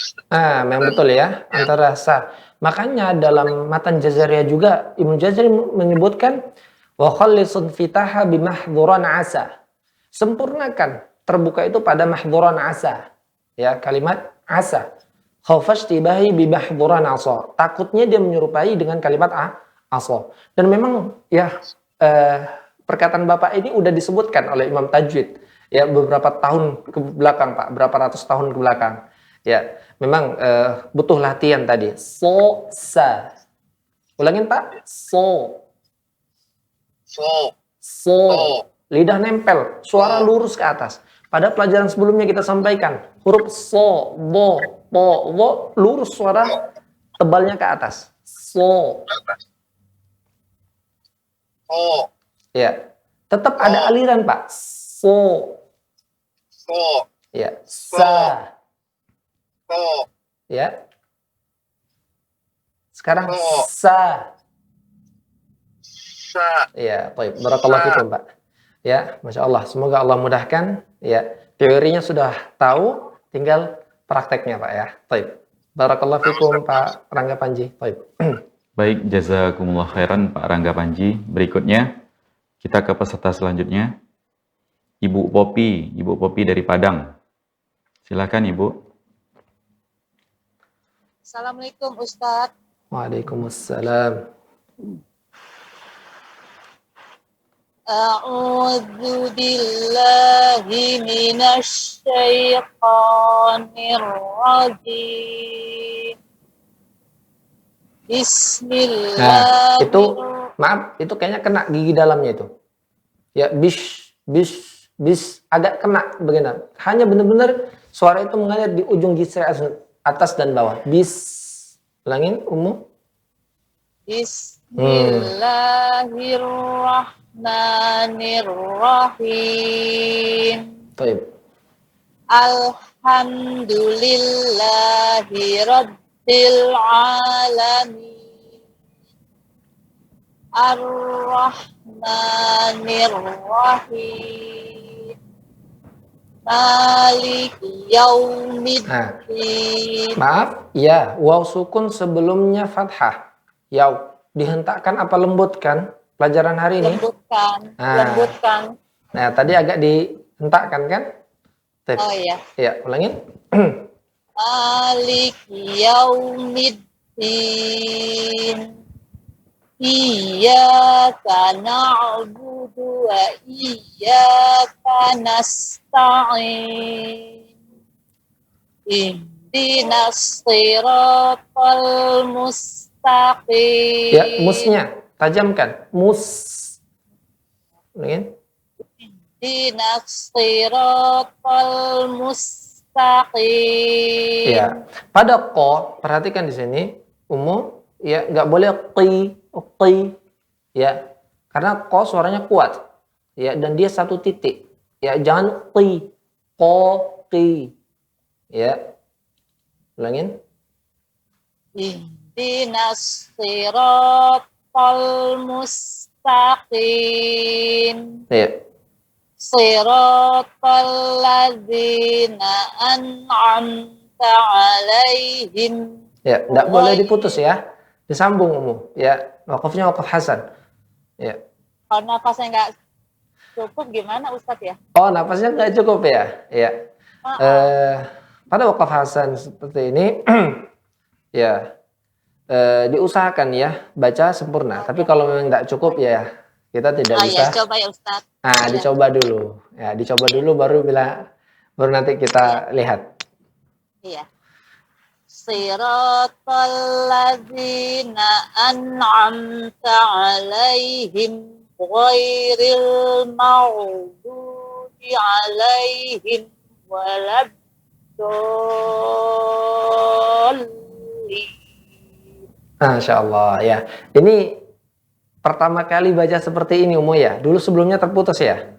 Memang betul ya, antara sa. Makanya dalam matan Jazariyah juga Ibnu Jazari menyebutkan wa khallisun fitaha bimahdhuran asa. Sempurnakan terbuka itu pada mahdhuran asa. Ya, kalimat asa. Khaufash tibahi bimahdhuran asa. Takutnya dia menyerupai dengan kalimat asa. Dan memang ya perkataan Bapak ini udah disebutkan oleh Imam Tajwid ya beberapa tahun ke belakang, Pak, berapa ratus tahun ke belakang. Ya, memang butuh latihan tadi. So, sa. Ulangin, Pak. So. Lidah nempel, suara lurus ke atas. Pada pelajaran sebelumnya kita sampaikan huruf so, bo, po, wo, lurus suara tebalnya ke atas. So. So. Ya. Tetap ada aliran, Pak. So. So. Ya. Sa. So. Ya. Sekarang So. sa. Sa. Ya, baik. Barakallahu fikum, Pak. Ya, Masya Allah. Semoga Allah mudahkan. Ya, teorinya sudah tahu, tinggal prakteknya, Pak ya. Baik. Barakallahu fikum, Pak Rangga Panji. Baik. Baik, jazakumullah khairan Pak Rangga Panji. Berikutnya kita ke peserta selanjutnya. Ibu Popi dari Padang. Silakan Ibu. Assalamualaikum Ustadz. Waalaikumsalam. A'udzu billahi minasy syaithanir rajim. Nah, itu Bismillahirrahmanirrahim. maaf, itu kayaknya kena gigi dalamnya itu. Ya, bis agak kena begini. Hanya benar-benar suara itu mengalir di ujung gisri atas dan bawah. Bis. Ulangin, Ummu. Bismillahirrahmanirrahim. Baik. Alhamdulillahi rabbil alamin. Ar-Rahmanir-Rahim. Maliki yaumiddin. Maaf, ya, waw sukun sebelumnya fathah. Yaw, dihentakkan apa lembutkan pelajaran hari ini? Lembutkan, Nah. lembutkan. Nah, tadi agak dihentakkan kan? Tip. Oh iya. Ya, ulangin. Maliki yaumiddin. Iyyaka na'budu wa iyyaka nasta'in. Ihdinas siratal mustaqim. Ya, musnya tajamkan. Mus. Ulangin. Ihdinas siratal mustaqim. Ya, pada ko, perhatikan di sini, Umum, ya nggak boleh qi, ya, karena ko suaranya kuat, ya, dan dia satu titik, ya, jangan qi, qi, ya, ulangin. Ihdinas siratal mustaqim. Ya, Siratal ladzina an'amta alaihim. ya, nggak boleh diputus ya, disambung Umum, ya, wakafnya wakaf Hasan, ya. Kalau nafasnya nggak cukup gimana Ustadz ya? Oh, nafasnya nggak cukup ya, ya. Pada wakaf Hasan seperti ini, ya, diusahakan ya baca sempurna. Tapi kalau memang nggak cukup ya kita tidak bisa. Ya, coba ya Ustadz. Nah, dicoba dulu. Ya, dicoba dulu baru nanti kita lihat. Iya. Siratal ladzina an'amta alaihim ghairil maghdubi alaihim waladdallin. Masya Allah ya. Ini pertama kali baca seperti ini Umu ya. Dulu sebelumnya terputus ya.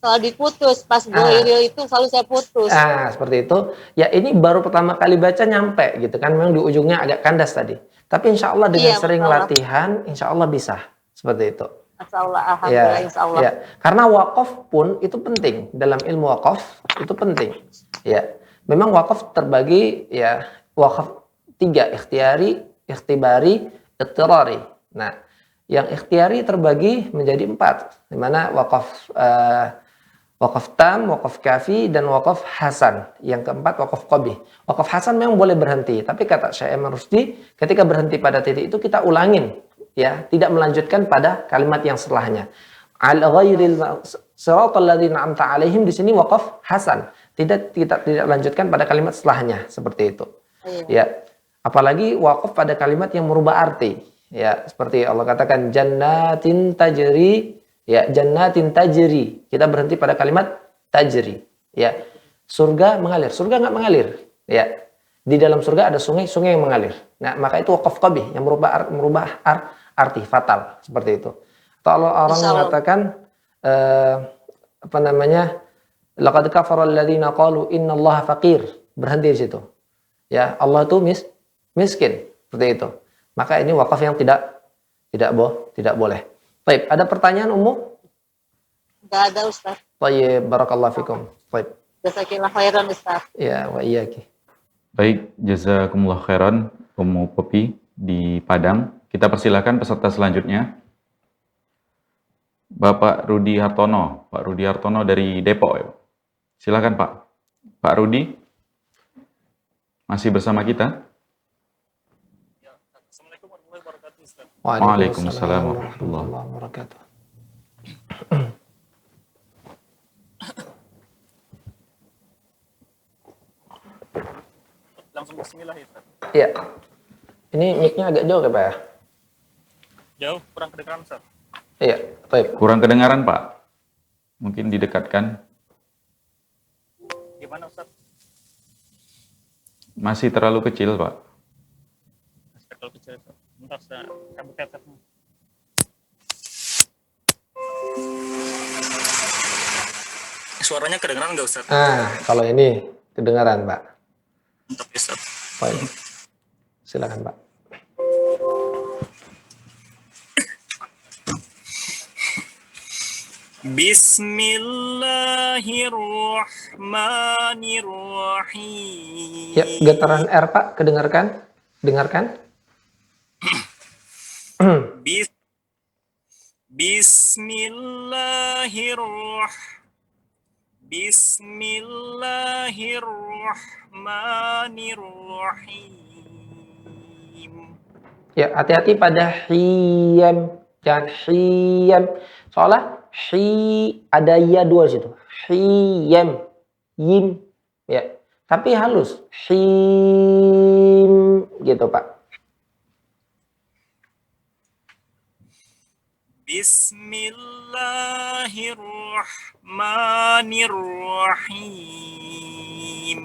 Selalu diputus pas ghairil itu selalu saya putus. Seperti itu. Ya ini baru pertama kali baca nyampe gitu kan. Memang di ujungnya agak kandas tadi. Tapi insya Allah dengan sering latihan, insya Allah bisa seperti itu. Insya Allah, alhamdulillah, Ya, insya Allah. ya. Karena wakaf pun itu penting dalam ilmu wakaf itu penting. Ya, memang wakaf terbagi ya wakaf 3, ikhtiyari, ikhtibari, ittirari. Nah, yang ikhtiyari terbagi menjadi 4, di mana wakaf wakaf tam, wakaf kafi, dan wakaf hasan. Yang keempat wakaf qabih. Wakaf hasan memang boleh berhenti, tapi kata Syekh Imam Rusdi, ketika berhenti pada titik itu kita ulangin, ya, tidak melanjutkan pada kalimat yang setelahnya. Al ghairil siratal ladzina an'amta alaihim di sini wakaf hasan, tidak lanjutkan pada kalimat setelahnya seperti itu. Ya, apalagi wakaf pada kalimat yang merubah arti. Ya, seperti Allah katakan jannatin tajri. Ya, jannatin tajri. Kita berhenti pada kalimat tajri. Ya, surga mengalir. Surga nggak mengalir. Ya, Di dalam surga ada sungai-sungai yang mengalir. Nah, maka itu waqaf qabih yang merubah arti fatal seperti itu. Atau orang Insya Allah. mengatakan apa namanya? Laqad kafara alladziina qalu innallaha faqir. Berhenti di situ. Ya, Allah itu miskin seperti itu. Maka ini wakaf yang tidak boleh. Baik, ada pertanyaan Ummu? Nggak ada Ustaz. Baik, barakallahu fikum. Baik. Jazakallah khairan Ustaz. Ya, wa iyyaki. Baik, jazakumullah khairan Ummu Popi di Padang. Kita persilakan peserta selanjutnya. Bapak Rudi Hartono. Pak Rudi Hartono dari Depok. Ya. Silakan Pak. Pak Rudi, masih bersama kita? Assalamualaikum warahmatullahi wabarakatuh, Ustaz. Waalaikumsalam warahmatullahi wabarakatuh. Langsung bismillah ya, Ustaz. Iya. Ini mic-nya agak jauh ya, Pak ya? Jauh, kurang kedengaran, Ustaz. Iya, baik. Kurang kedengaran Pak. Mungkin didekatkan. Gimana, Ustaz? Masih terlalu kecil Pak. Ustaz, kalau kecil, Ustaz. Bentar, Ustaz. Cabut headset-nya. Suaranya kedengaran nggak, Ustaz? Kalau ini kedengaran, Pak. Mantap, ya, Ustaz. Baik. Silakan, Pak. Bismillahirrahmanirrahim. Ya, getaran R, Pak, kedengarkan? Dengarkan? Bismillahirrahmanirrahim. Ya, hati-hati pada hiyam. Jangan hiyam. Soalnya ada ya dua di situ. Hiyam. Yim. Ya. Tapi halus. Him. Gitu, Pak. Bismillahirrahmanirrahim.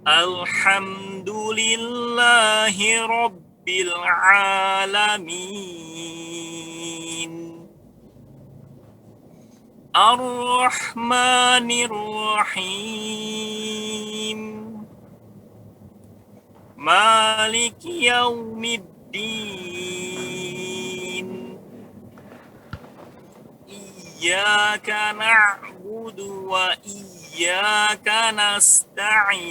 Alhamdulillahi Rabbil Alamin. Ar-Rahmanir-Rahim. Maliki Yaumiddin. Iyyaka na'budu wa iyyaka nasta'in.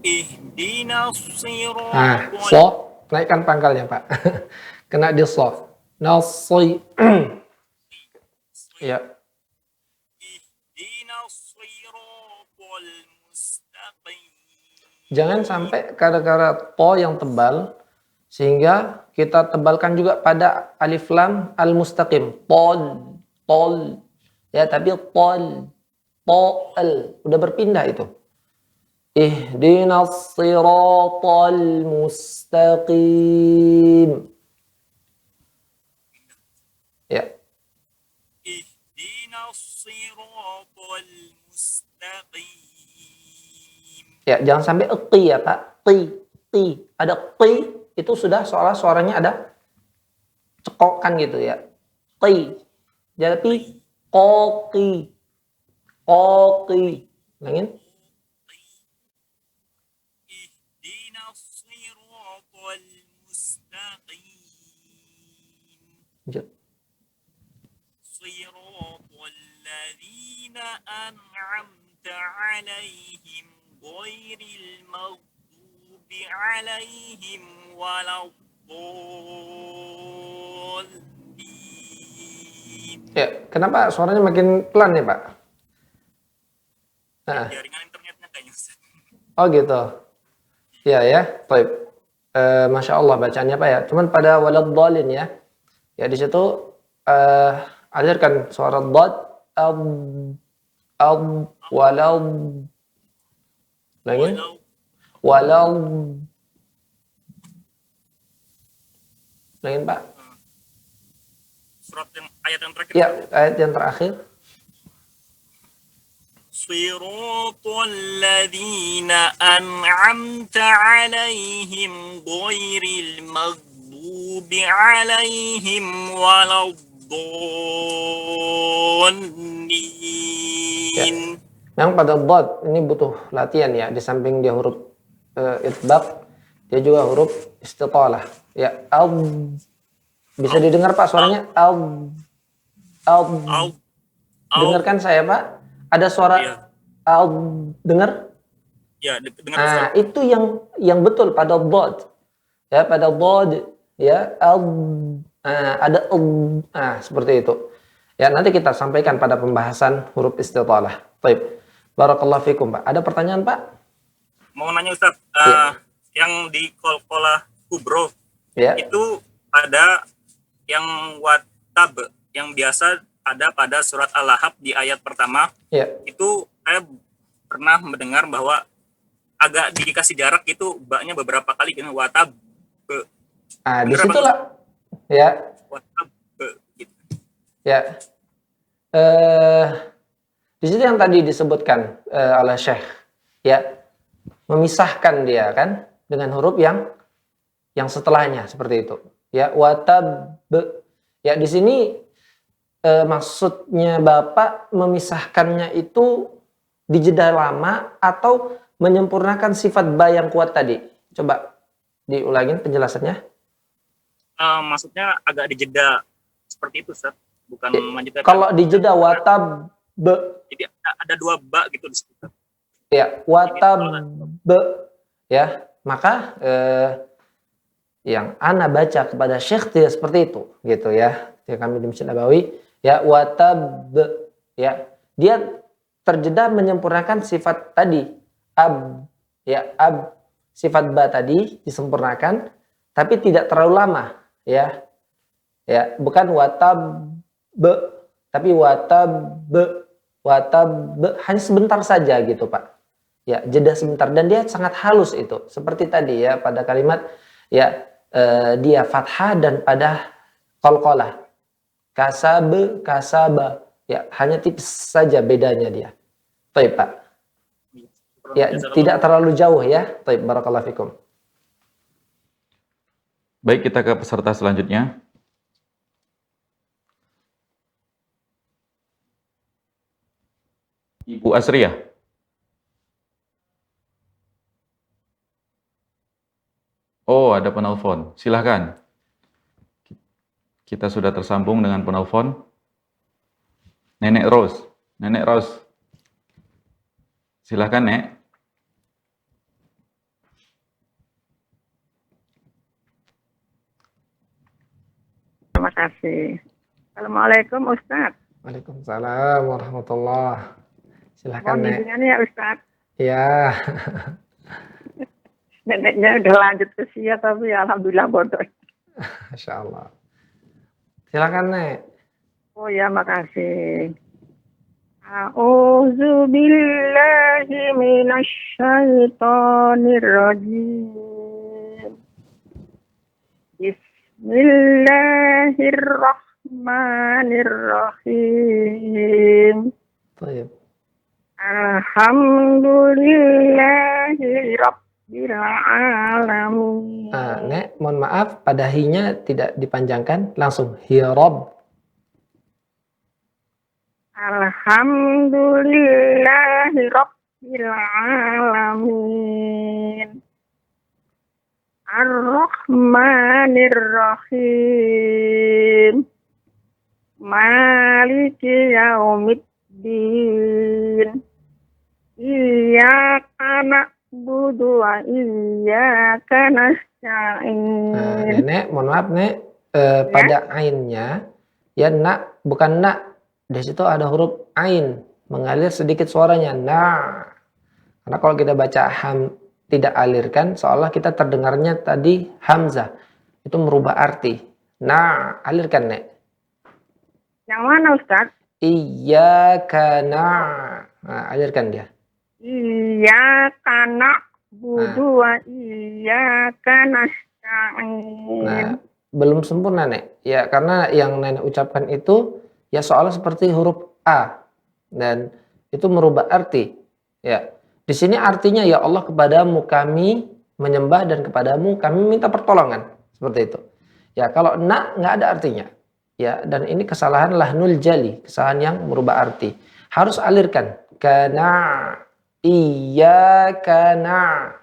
Ihdinas siratal. So, naikkan pangkalnya, Pak. Kena di so. Nasi. Ya. Ihdinas siratal mustaqim. Jangan sampai kata-kata to yang tebal sehingga kita tebalkan juga pada alif lam al mustaqim. Tol. Ya, tapi tol udah berpindah itu. Ihdinas siratal mustaqim. Ya. Ihdinas siratal mustaqim. Ya, jangan sampai ti ya, Pak. Ti. Ada ti itu sudah seolah suaranya ada cekokan gitu ya. Ti. Jadi koki. Langin. Ihdinas siratal mustaqim. Lanjut. Siratal ladzina an'amta 'alaihim ghairil maghdubi 'alaihim waladdallin. Ya, kenapa suaranya makin pelan nih, Pak? Nah. Jaringan internetnya kayaknya, Ustaz. Oh gitu. Ya. Baik. Masya Allah bacaannya Pak ya. Cuman pada waladdallin ya. Ya di situ alirkan suara dad walad. Lagi. Walad. Lagi Pak. Surat yang ayat yang terakhir. Ya, ayat yang terakhir. صراط الذين أنعمت عليهم غير المغضوب عليهم ولا الضالين. Yang pada dad ini butuh latihan ya. Di samping dia huruf itbaq, dia juga huruf istitalah. Ya, bisa didengar Pak suaranya? Dengarkan saya Pak. Ada suara Iya. dengar? Ya, dengar Nah, Ustaz. itu yang betul pada dad. Ya, pada dad ya ada seperti itu. Ya, nanti kita sampaikan pada pembahasan huruf istitalah. Baik. Barakallahu fikum, Pak. Ada pertanyaan, Pak? Mau nanya Ustaz, Iya. yang di Qalqalah Kubro Ya. itu ada yang watab yang biasa ada pada surat Al-Lahab di ayat pertama. Ya. Itu saya pernah mendengar bahwa agak dikasih jarak gitu baknya beberapa kali dengan watab Nah, Bener apa disitulah ya, watab gitu. ya. Di situ yang tadi disebutkan oleh Syekh, ya, memisahkan dia kan dengan huruf yang setelahnya seperti itu. Ya, watab. Ya, di sini maksudnya Bapak memisahkannya itu di jeda lama atau menyempurnakan sifat ba yang kuat tadi. Coba diulangin penjelasannya. Maksudnya agak dijeda seperti itu, Ustaz. Bukan Ya, melanjutkan. kalau di jeda watab Jadi ada dua ba gitu di situ. ya, watab ya, maka yang ana baca kepada Syekh tidak seperti itu gitu ya. Ya, kami di Masjid Nabawi ya, watab ya, dia terjeda menyempurnakan sifat tadi ya, sifat ba tadi disempurnakan tapi tidak terlalu lama ya. Ya, bukan watab tapi watab hanya sebentar saja gitu Pak. Ya, jeda sebentar dan dia sangat halus itu. Seperti tadi ya pada kalimat ya dia fathah dan pada qalqalah. Kasaba. Ya, hanya tipis saja bedanya dia. Baik, Pak. Ya, tidak terlalu jauh ya. Baik, barakallahu fikum. Baik, kita ke peserta selanjutnya. Ibu Asriyah. Oh, ada penelpon. Silahkan. Kita sudah tersambung dengan penelpon. Nenek Rose. Nenek Rose. Silahkan, Nek. Terima kasih. Assalamualaikum Ustaz. Waalaikumsalam warahmatullah. Silahkan, Mohon Nek. bimbingannya ya Ustaz. Ya. Neneknya udah lanjut usia tapi alhamdulillah bodoh. Masya Allah. Silakan, Nek. Oh ya, makasih. A'udzu billahi minasy syaithanir rajim. Bismillahirrahmanirrahim. Baik. Alhamdulillahi rabbil alamin. Nek, mohon maaf, pada hi-nya tidak dipanjangkan, langsung hirob. Alhamdulillahi rabbil alamin. Ar-Rahmanir-Rahim. Maliki yaumiddin. Iyyaka na'budu wa iyyaka nasta'in. Nenek, mohon maaf, Nek, pada ainnya ya nak, bukan nak. Di situ ada huruf ain, mengalir sedikit suaranya. Nah. Karena kalau kita baca tidak alirkan, seolah kita terdengarnya tadi hamzah. Itu merubah arti. Nah, alirkan, Nek. Yang mana Ustaz? Iyyaka alirkan dia. Iyyaka na'budu wa iyyaka nasta'in. Nah, belum sempurna, Nek. Ya, karena yang Nenek ucapkan itu ya soalnya seperti huruf A. Dan itu merubah arti. Ya. Di sini artinya ya Allah, kepadamu kami menyembah dan kepadamu kami minta pertolongan. Seperti itu. Ya, kalau na nggak ada artinya. Ya, dan ini kesalahan lahnul jali, kesalahan yang merubah arti. Harus alirkan. Kana, iyyaka na.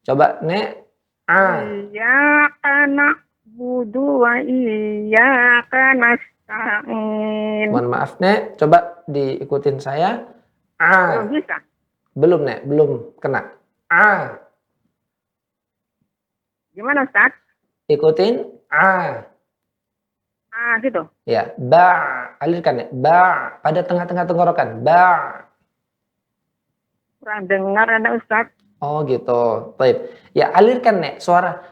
Coba nek a. Iyyaka na'budu wa iyyaka nasta'in. Mohon maaf nek, coba diikutin saya. A. Bisa? Belum nek, belum kena. A. Gimana Ustaz? Ikutin a. Gitu. Ya, ba. Alirkan nek, ba. Pada tengah-tengah tenggorokan. Ba. Kurang dengar ada Ustaz. Oh gitu. Baik. Ya, alirkan nek,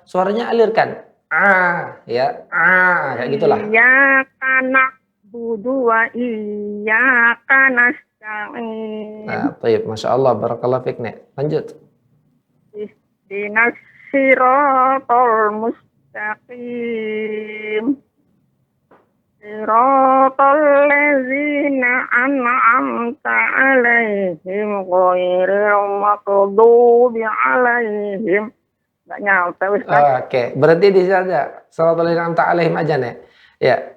suaranya alirkan. A, ya. A, kayak gitulah. Iyyaka na'budu wa iyyaka nasta'in. Nah, baik, Masya Allah, barakallah fiik nek. Lanjut. Ihdinas siratal mustaqim. Siratal ladzina an'amta 'alaihim ghairil maghdubi 'alaihim. Enggak nyampe Ustaz. Oke, berhenti di sini aja. Shiratal ladzina an'amta 'alaihim aja nek. Ya,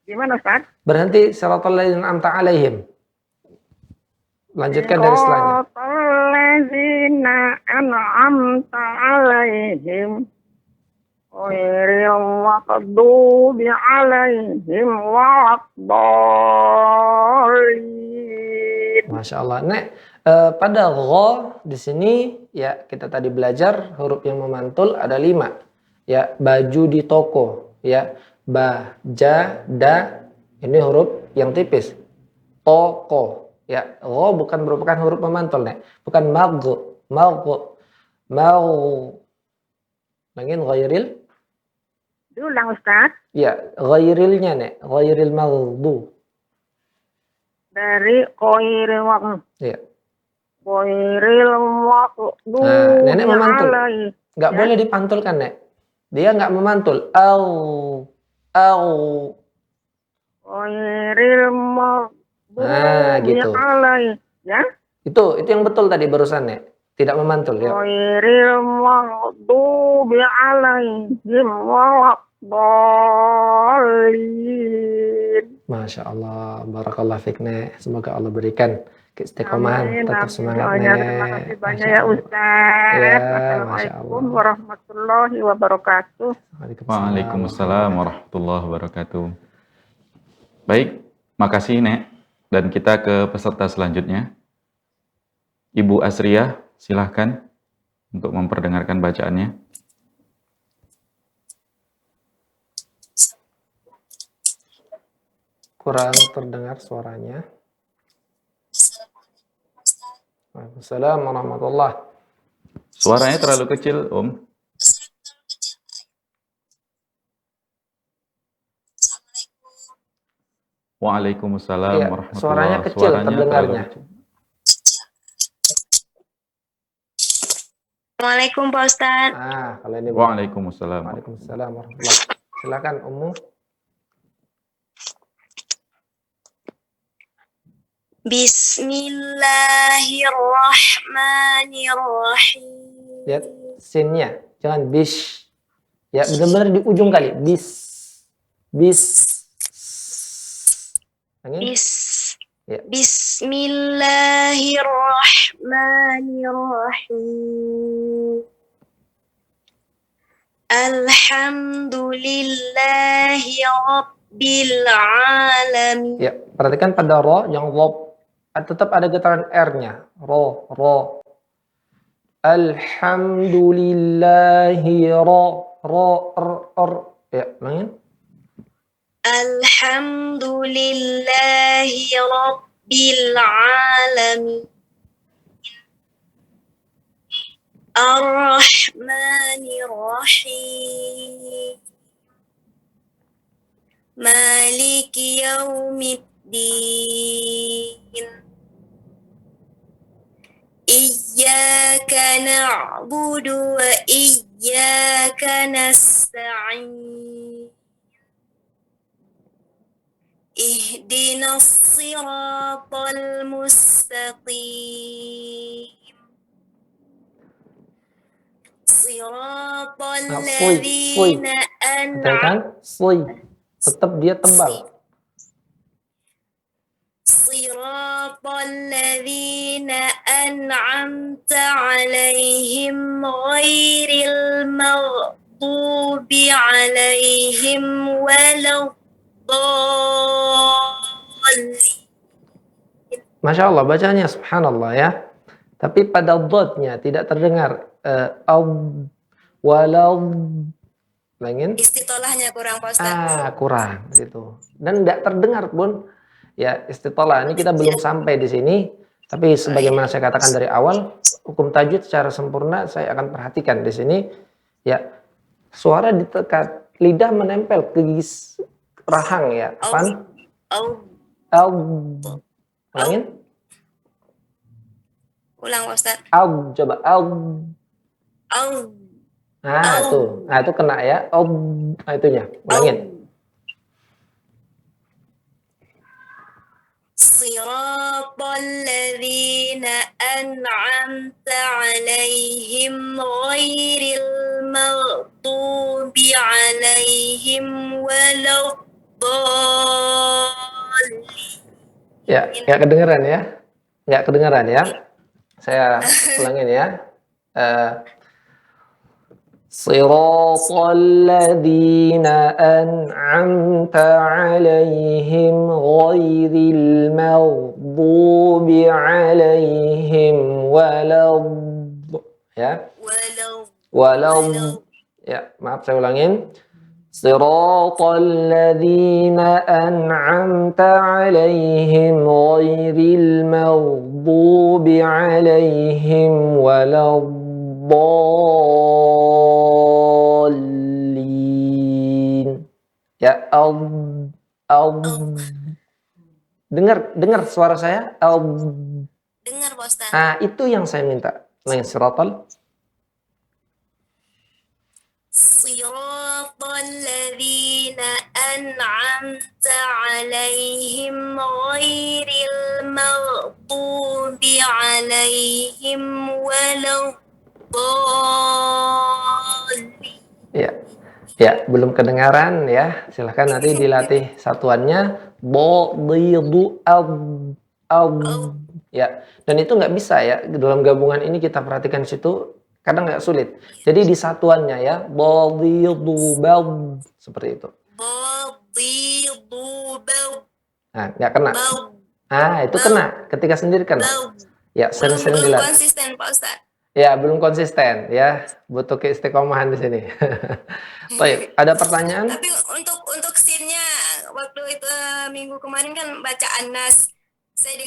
Gimana Ustaz? berhenti shiratal ladzina an'amta 'alaihim. Lanjutkan dari setelahnya. Siratal ladzina an'amta 'alaihim ghairil maghdubi 'alaihim waladdallin. Masya Allah. Nek, pada gha di sini ya kita tadi belajar huruf yang memantul ada 5. Ya, baju di toko. Ya, ba, ja, da. Ini huruf yang tipis. Toko. Ya, gha bukan merupakan huruf memantul nek. Bukan magh, mau. Langin ghairil. Diulang Ustaz. Ya, ghairilnya nek. Ghairil maghdu. Dari ghairil maghdubi. Ya. Ghairil maghdubi. Nah, nenek memantul. 'alaihim. Nggak boleh dipantulkan, Nek. Dia nggak memantul. Au. Ghairil maghdubi Nah, gitu. 'alaihim. Ya. Itu yang betul tadi barusan, Nek. Tidak memantul ya. Ghairil maghdubi 'alaihim waladdallin. Masya Allah, barakallah fiik, Nek. Semoga Allah berikan keistiqomahan, Amin, tetap amin. semangat, Doanya Nek. terima kasih banyak Masya ya Allah. Ustaz. Ya, Masya Assalamualaikum Allah. warahmatullahi wabarakatuh. Waalaikumsalam warahmatullahi wabarakatuh. Baik, makasih Nek. Dan kita ke peserta selanjutnya. Ibu Asriyah, silahkan untuk memperdengarkan bacaannya. Kurang terdengar suaranya. Waalaikumsalam warahmatullahi. Suaranya terlalu kecil, Om. Waalaikumsalam Iya, warahmatullahi suaranya wabarakatuh. kecil terdengarnya. Assalamualaikum Pak Ustadz. Kalau ini Waalaikumsalam. Waalaikumsalam warahmatullahi. Silakan Ummu. Bismillahirrahmanirrahim. Lihat sinnya, jangan bis. Ya, benar-benar di ujung kali. Bis. Angin? Bis. Ya. Bismillahirrahmanirrahim. Alhamdulillahi Rabbil Alamin. Ya, perhatikan pada ro yang lob. Tetap ada getaran R-nya. Ro. Alhamdulillahi ro, ya, ulangin. Alhamdulillahi Rabbil Alamin. Ar-Rahmanir-Rahim. Maliki Yaumiddin. Iyyaka na'budu wa iyyaka nasta'in. ihdinas siratal mustaqim. Siratal Nah, soy. ladzina Perhatikan, soy. Tetap dia tebal. Siratal ladzina an'amta 'alaihim ghairil maghdubi 'alaihim waladdallin. Masya Allah, bacanya subhanallah ya. Tapi pada dotnya tidak terdengar. Walau. Langin. Istitolahnya kurang, Pak Ustaz. Kurang gitu. Dan tidak terdengar pun. Ya, istitolah ini kita belum sampai di sini. Tapi sebagaimana saya katakan dari awal, hukum tajwid secara sempurna saya akan perhatikan di sini. Ya, suara ditekan, lidah menempel ke gigi rahang ya. Apaan? Ulangin. Ulang, Ustaz. Coba. Nah, itu kena ya. Nah, itunya. Ulangin. Siratal ladzina an'amta 'alaihim ghairil maghdubi 'alaihim waladdallin. Ya, nggak kedengeran ya. Nggak kedengeran ya. Saya ulangin ya. Siratal ladzina an'amta 'alaihim ghairil maghdubi 'alaihim ya, maaf saya ulangin. Siratal ladzina an'amta 'alaihim ghairil maghdubi 'alaihim waladdallin. Ya, dengar suara saya? Dengar, Pak Ustaz. Itu yang saya minta. Lain siratal. Siratal ladzina an'amta 'alaihim ghairil maghdubi 'alaihim waladdallin. Ya, belum kedengaran ya. Silahkan nanti dilatih satuannya. Ya, dan itu nggak bisa ya. Dalam gabungan ini kita perhatikan situ. Kadang nggak sulit. Jadi di satuannya ya, seperti itu. Nah, nggak kena. Itu kena. Ketika sendiri kena. Ya, sering-sering belum dilatih. konsisten, Pak Ustaz. Ya, belum konsisten ya. Butuh keistiqomahan di sini. Baik, ada pertanyaan? Tapi untuk scene-nya waktu itu minggu kemarin kan baca Anas. Saya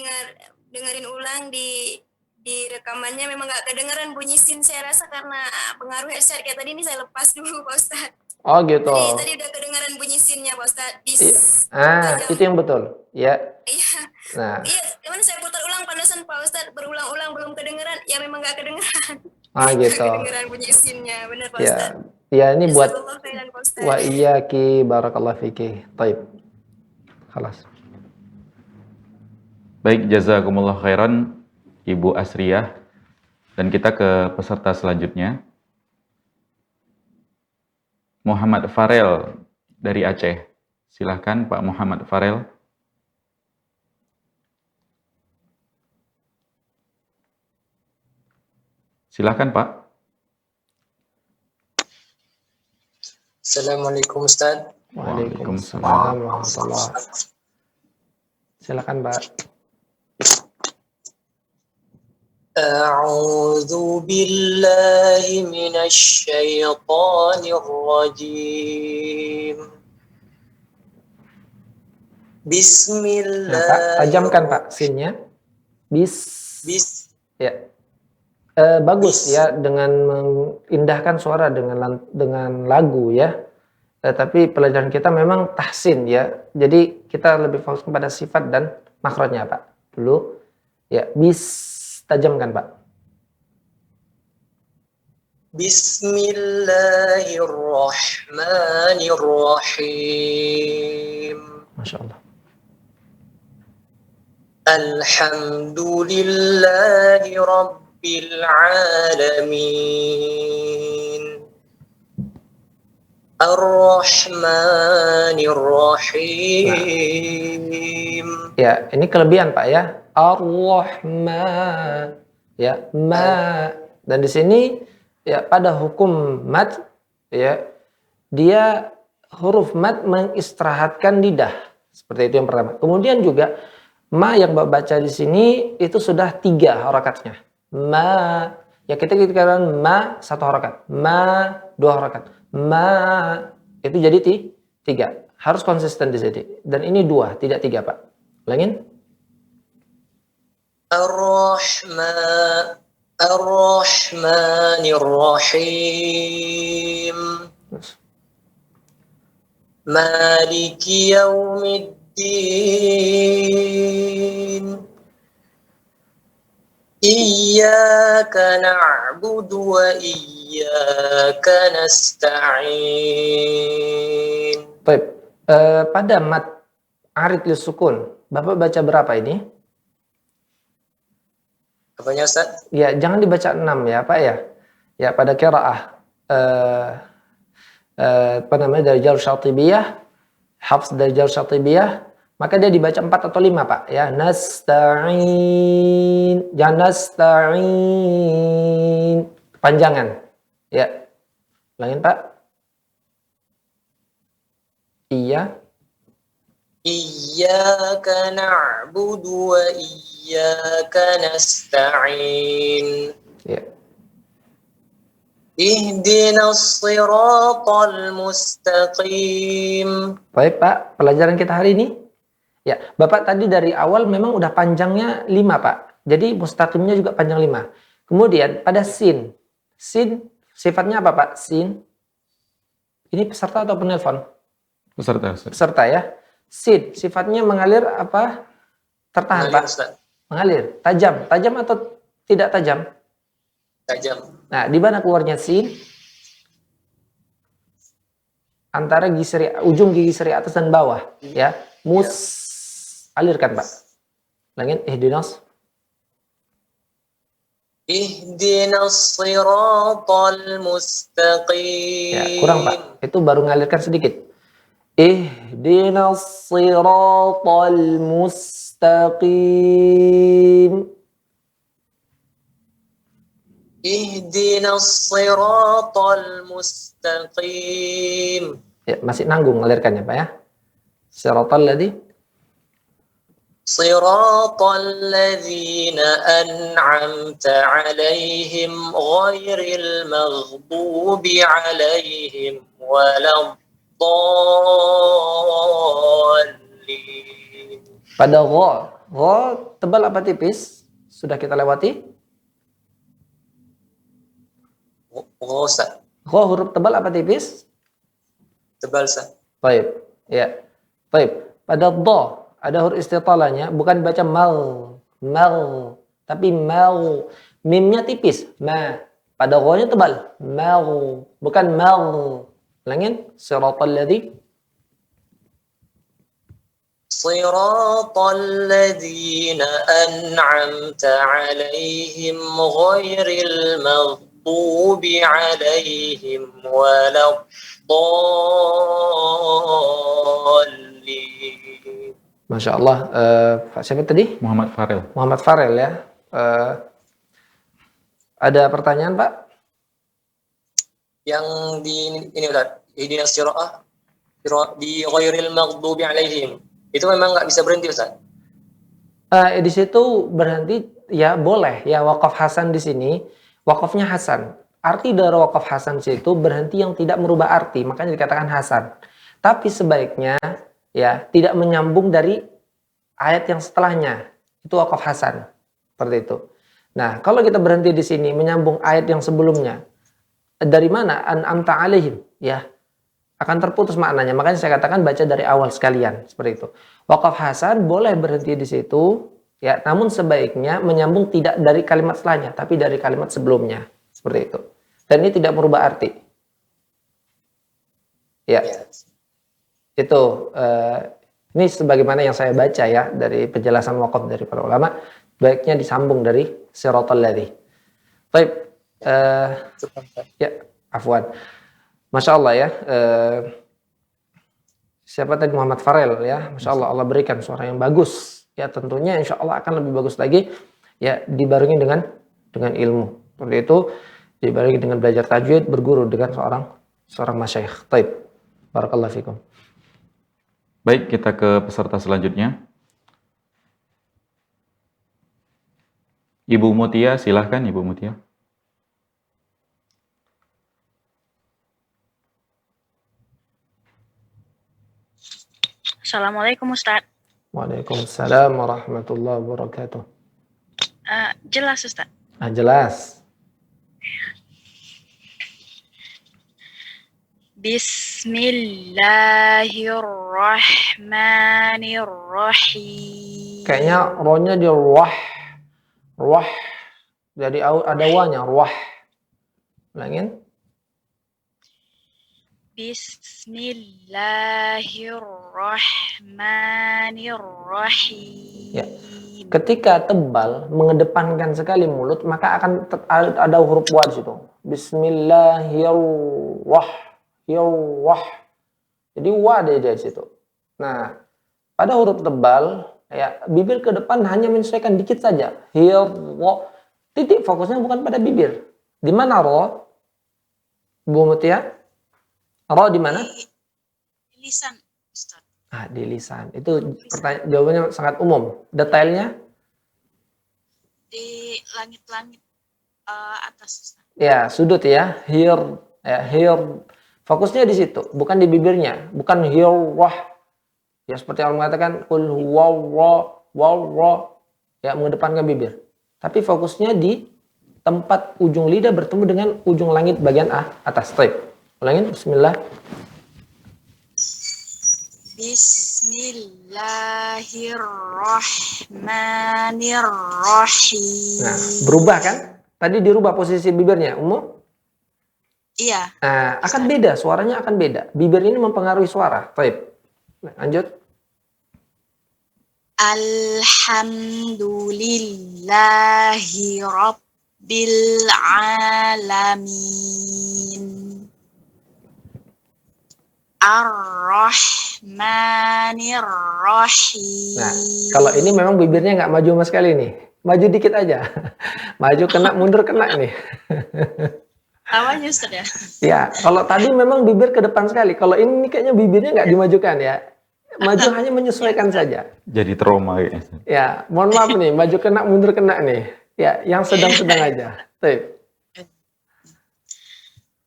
dengerin ulang di rekamannya, memang nggak kedengeran bunyi sin. Saya rasa karena pengaruh headset kayak tadi ini saya lepas dulu, Pak Ustaz. Oh gitu. Tadi udah kedengaran bunyi sinnya, Pak Ustaz. Itu yang betul. Ya. Iya. Nah. Iya, cuman saya putar ulang panasan Pak Ustaz, berulang-ulang belum kedengeran. Ya memang nggak kedengeran. Gitu. Kedengeran bunyi sinnya, benar Pak Ustaz. Ya, ini buat Jazakallah khairan, Pak Ustaz. wa iyyaki barakallahu fiki. Baik. Khalas. Baik, jazakumullah khairan Ibu Asriyah. Dan kita ke peserta selanjutnya. Muhammad Farel dari Aceh. Silahkan Pak Muhammad Farel. Silahkan Pak. Assalamualaikum Ustaz. Waalaikumsalam warahmatullahi wabarakatuh. Silakan Pak. A'udzu billahi minasy syaithanir rajim. Bismillah. Pak, tajamkan Pak sinnya. Ya. Bagus ya dengan mengindahkan suara dengan lagu ya. Tapi pelajaran kita memang tahsin ya. Jadi kita lebih fokus kepada sifat dan makhrajnya Pak. Dulu ya, tajamkan Pak. Bismillahirrahmanirrahim. Masya Allah. Alhamdulillahi Rabbil Alamin. Ar-Rahmanir Rahim. Ya, ini kelebihan Pak ya. Ar-Rahman. Ya, ma. Dan di sini ya pada hukum mad ya, dia huruf mad mengistirahatkan lidah. Seperti itu yang pertama. Kemudian juga ma yang Bapak baca di sini itu sudah 3 harakatnya. Ma. Ya kita katakan ma 1 harakat. Ma 2 harakat. Ma itu jadi 3. Harus konsisten di sini. Dan ini 2, tidak 3 Pak. Ulangin. Ar-Rahmanir Rahim. Maliki Yaumiddin. Iyyaka na'budu wa iyyaka nasta'in. Baik. Pada mat arid lisukun, Bapak baca berapa ini? Apanya Ustaz? Ya, jangan dibaca 6 ya Pak ya. Ya, pada qiraah apa namanya dari jalur syatibiyah, hafs dari jalur syatibiyah, maka dia dibaca 4 atau 5 Pak ya. Nasta'in, jangan nasta'in, panjangan ya. Ulangin Pak. Iya. Iyyaka na'budu wa iyyaka nasta'in. Ya. Ihdinas siratal mustaqim. Baik Pak, pelajaran kita hari ini. Ya, Bapak tadi dari awal memang udah panjangnya 5 Pak. Jadi mustaqimnya juga panjang 5. Kemudian pada sin. Sin sifatnya apa Pak? Sin. Ini peserta atau penelpon? Peserta. Peserta ya. Sin sifatnya mengalir apa? Tertahan Pak? Mengalir. Tajam. Tajam atau tidak tajam? Tajam. Nah, di mana keluarnya sin? Antara ujung gigi seri atas dan bawah ya. Alirkan Pak. Langit ihdinas. Ihdinas siratal mustaqim. Ya, kurang Pak. Itu baru ngalirkan sedikit. Ihdinas siratal mustaqim. Ihdinas siratal mustaqim. Ya, masih nanggung ngalirkannya Pak ya. Siratal ladzi Siratal ladzina an'amta 'alaihim ghairil maghdubi 'alaihim waladdallin. Pada gha tebal apa tipis? Sudah kita lewati? Gha Huruf tebal apa tipis? tebal Ustaz. Baik, ya. Baik. Pada dha ada huruf istitalanya, bukan baca mal, tapi mal. Mimnya tipis, ma. Pada gha-nya tebal, mal, bukan mal. Ulangin, siratal ladzi Siratal ladzina an'amta 'alaihim ghairil maghdubi 'alaihim waladdallin. Masya Allah. Pak siapa tadi? Muhammad Farel. Muhammad Farel ya. Ada pertanyaan Pak? Yang di ini Ustaz, ihdinas siratal di ghairil maghdubi 'alaihim. Itu memang nggak bisa berhenti Ustaz. Di situ berhenti ya boleh ya, wakaf hasan di sini wakafnya hasan. Arti dari wakaf hasan itu berhenti yang tidak merubah arti, makanya dikatakan hasan. Tapi sebaiknya ya tidak menyambung dari ayat yang setelahnya, itu wakaf hasan. Seperti itu. Nah, kalau kita berhenti di sini menyambung ayat yang sebelumnya, dari mana an'amta alaihim ya, akan terputus maknanya. Makanya saya katakan baca dari awal sekalian, seperti itu. Wakaf hasan boleh berhenti di situ ya, namun sebaiknya menyambung tidak dari kalimat setelahnya, tapi dari kalimat sebelumnya, seperti itu. Dan ini tidak merubah arti. Ya. Itu Ini sebagaimana yang saya baca ya dari penjelasan waqaf dari para ulama, baiknya disambung dari siratal ladzi. Baik, ya, afwan. Masya Allah ya. Siapa tadi, Muhammad Farel ya, Masya Allah, Allah berikan suara yang bagus. Ya tentunya insya Allah akan lebih bagus lagi ya dibarengi dengan ilmu. Seperti itu, dibarengi dengan belajar tajwid, berguru dengan seorang masyayikh. Taib. Barakallahu fikum. Baik, kita ke peserta selanjutnya. Ibu Mutia, silahkan Ibu Mutia. Assalamualaikum Ustaz. Waalaikumsalam warahmatullahi wabarakatuh. Jelas Ustaz? Jelas. Bismillahirrahmanirrahim. Kayaknya rohnya di wah. Jadi ada wanya, wah. Ulangin. Bismillahirrahmanirrahim. Ya. Ketika tebal mengedepankan sekali mulut, maka akan ada huruf wa di situ. Bismillahirrahmanirrahim. Jadi wa ada di situ. Nah, pada huruf tebal, ya bibir ke depan hanya menyesuaikan dikit saja. Titik fokusnya bukan pada bibir. Di mana ro? Bu Mutia? Ro di mana? Di lisan, Ustaz. Di lisan. Itu jawabannya sangat umum. Detailnya? Di langit-langit atas, Ustaz. Ya, sudut ya. Here. Fokusnya di situ, bukan di bibirnya, bukan wah. Ya seperti Allah mengatakan qul huwallahu ya mengedepankan bibir. Tapi fokusnya di tempat ujung lidah bertemu dengan ujung langit bagian atas. Baik. Ulangin bismillah. Bismillahirrahmanirrahim. Nah, berubah kan? Tadi dirubah posisi bibirnya, umum? Iya. Akan beda, suaranya akan beda. Bibir ini mempengaruhi suara. Baik. Lanjut. Alhamdulillahi Rabbil Alamin. Ar-Rahmanir-Rahim. Nah, kalau ini memang bibirnya nggak maju sama sekali nih. Maju dikit aja. Maju kena, mundur kena nih. Awalnya Ustaz ya? Ya, kalau tadi memang bibir ke depan sekali. Kalau ini kayaknya bibirnya nggak dimajukan ya. Maju hanya menyesuaikan saja. Jadi trauma kayaknya. Ya, mohon maaf nih, maju kena, mundur kena nih. Ya, yang sedang-sedang aja. Baik.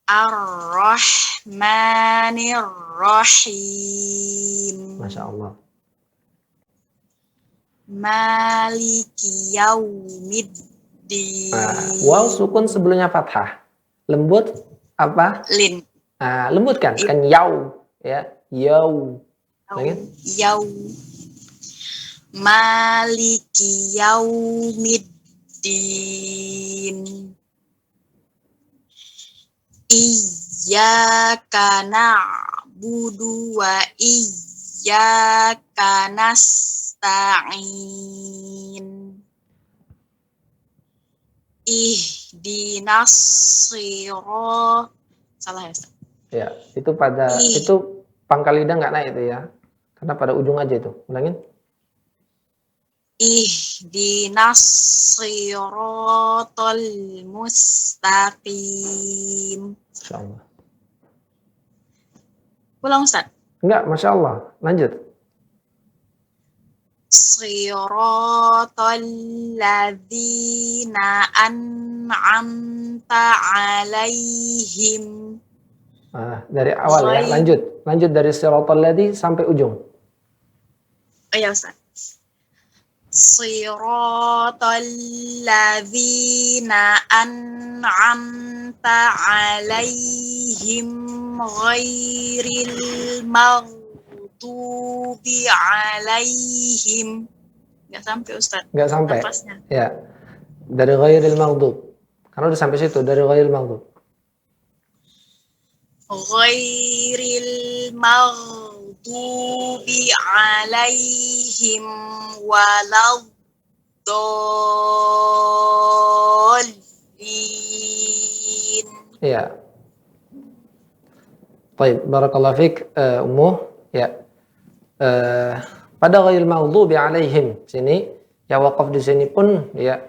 Ar-Rahmanir-Rahim. Masya Allah. Maliki yaumiddin. Waw sukun sebelumnya fathah. Lembut apa? Lin. Lembut kan? Kan yau. Ya, yau. Yau. Maliki yaumiddin. Iyyaka na'budu wa iyyaka nasta'in. Ihdinas sirata. Salah ya, Ustaz? Ya, itu itu pangkal lidah nggak naik itu ya. Karena pada ujung aja itu. Ulangin. Ihdinas siratal mustaqim. Masya Allah. Ulang Ustaz? Enggak, Masya Allah. Lanjut. Siratal ladzina an'amta alaihim. Dari awal ya, lanjut dari siratal ladzi sampai ujung. Ya Ustaz. Siratal ladzina an'amta alaihim ghairil maghdubi alaihim. Nggak sampai Ustaz. Nggak sampai. Napasnya. Ya. Dari ghairil maghdub. Karena udah sampai situ, dari ghairil maghdub. Ghairil maghdub maghdubi alaihim waladdallin. Ya. Baik, barakallahu fiik Ummu. Ya. Pada ghairil maghdubi alaihim sini ya waqaf di sini pun ya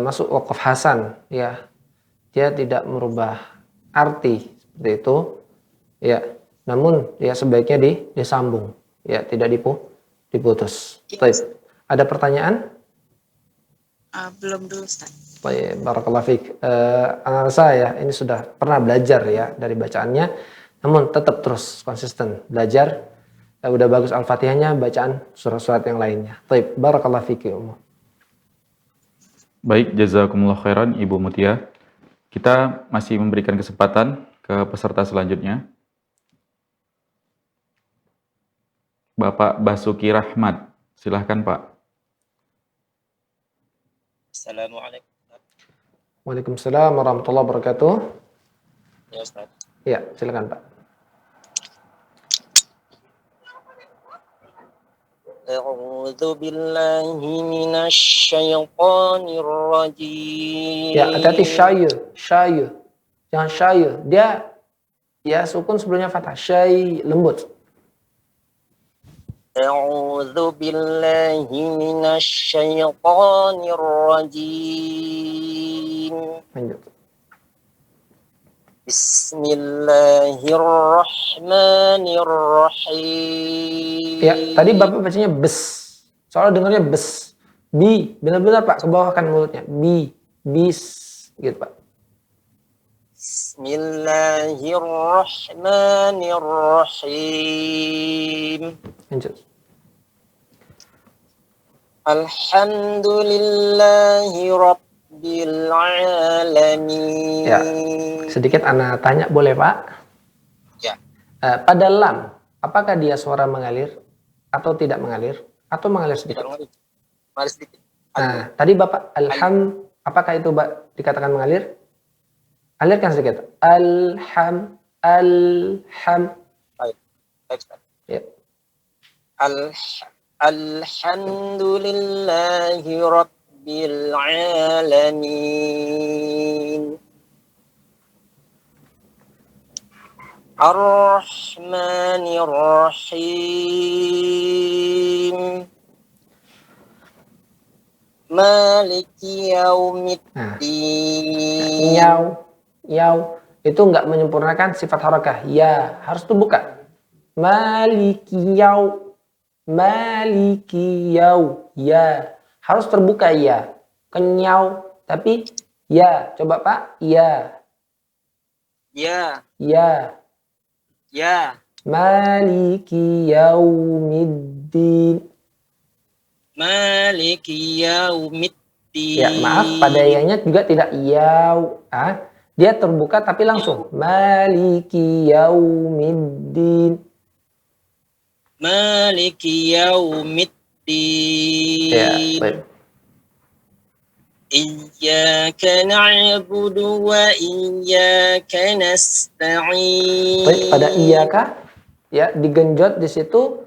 masuk waqaf hasan ya. Dia tidak merubah arti seperti itu. Ya. Namun ya sebaiknya disambung ya, tidak diputus. Baik. Ada pertanyaan? Belum dulu, Ustaz. Baik, barakallahu fiik. Analisa ya, ini sudah pernah belajar ya dari bacaannya, namun tetap terus konsisten belajar. Udah bagus Al-Fatihahnya, bacaan surat-surat yang lainnya. Baik, barakallahu fiik. Baik, jazakumullah khairan Ibu Mutia. Kita masih memberikan kesempatan ke peserta selanjutnya. Bapak Basuki Rahmat, silahkan Pak. Assalamualaikum. Waalaikumsalam warahmatullahi wabarakatuh. Ya Ustaz. Ya, silakan Pak. A'udzu billahi minasy syaithanir rajim. Ya, hati-hati syayu. Jangan syayu. Dia ya sukun sebelumnya fathah. Syai lembut. A'udzu billahi minasy syaithanir rajim. Lanjut. Bismillahirrahmanirrahim. Ya, tadi Bapak bacanya bes. Soalnya dengarnya bes. Bi, benar-benar Pak, ke bawah kan mulutnya. Bi, bis, gitu Pak. Bismillahirrahmanirrahim. Lanjut. Alhamdulillahi rabbil alamin. Ya, sedikit Ana tanya boleh Pak? Ya. Pada lam, apakah dia suara mengalir atau tidak mengalir? Atau mengalir sedikit? Mengalir sedikit. Nah, tadi Bapak apakah itu dikatakan mengalir? Alirkan sedikit. Baik. Ya. Alhamdulillahi rabbil alamin. Ar-Rahmanir Rahim. Maliki yaumiddin. Yaw itu enggak menyempurnakan sifat harakah. Ya, harus dibuka. Maliki yaw. Ya, harus terbuka ya. Kenyau, tapi ya. Coba Pak, ya. Ya. Maliki yaumiddin. Maliki yaumiddin. Ya, maaf pada yanya juga tidak yaw. Dia terbuka tapi langsung. Maliki yaumiddin. Maliki yaumiddin. Ya, baik. Iyyaka na'budu wa iyyaka nasta'in. Baik, pada iyyaka ya digenjot di situ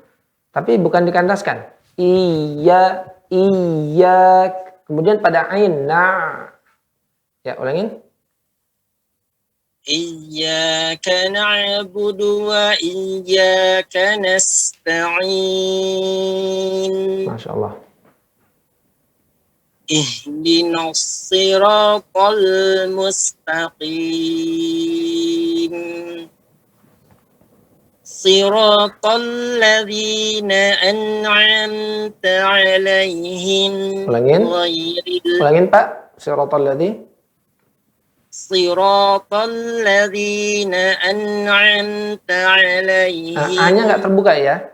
tapi bukan dikandaskan. Iya. Kemudian pada ain ya, ulangin. Iyyaka na'budu wa iyyaka nasta'in. Masya Allah. Ihdinas siratal mustaqim. Siratal ladzina an'amta 'alaihim. Ulangin Pak. Siratal ladzina. Siratal ladzina an'amta 'alaihim. A-nya enggak terbuka ya.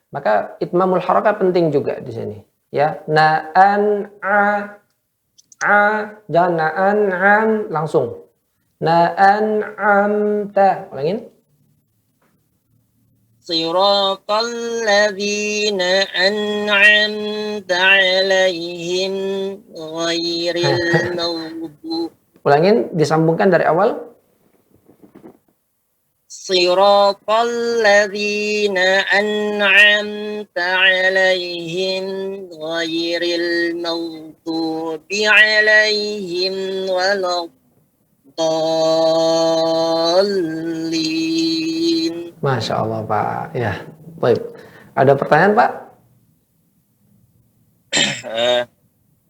Maka itmamul harakah penting juga di sini. Ya, jangan na'an'am langsung. Na'an'amta. Ulangin. Siratal ladzina an'amta 'alaihim ghairil maghdubi. Ulangin, disambungkan dari awal. Siratal ladzina an'amta 'alaihim ghairil maghdubi 'alaihim waladdallin. Masya Allah Pak. Ya, baik. Ada pertanyaan Pak?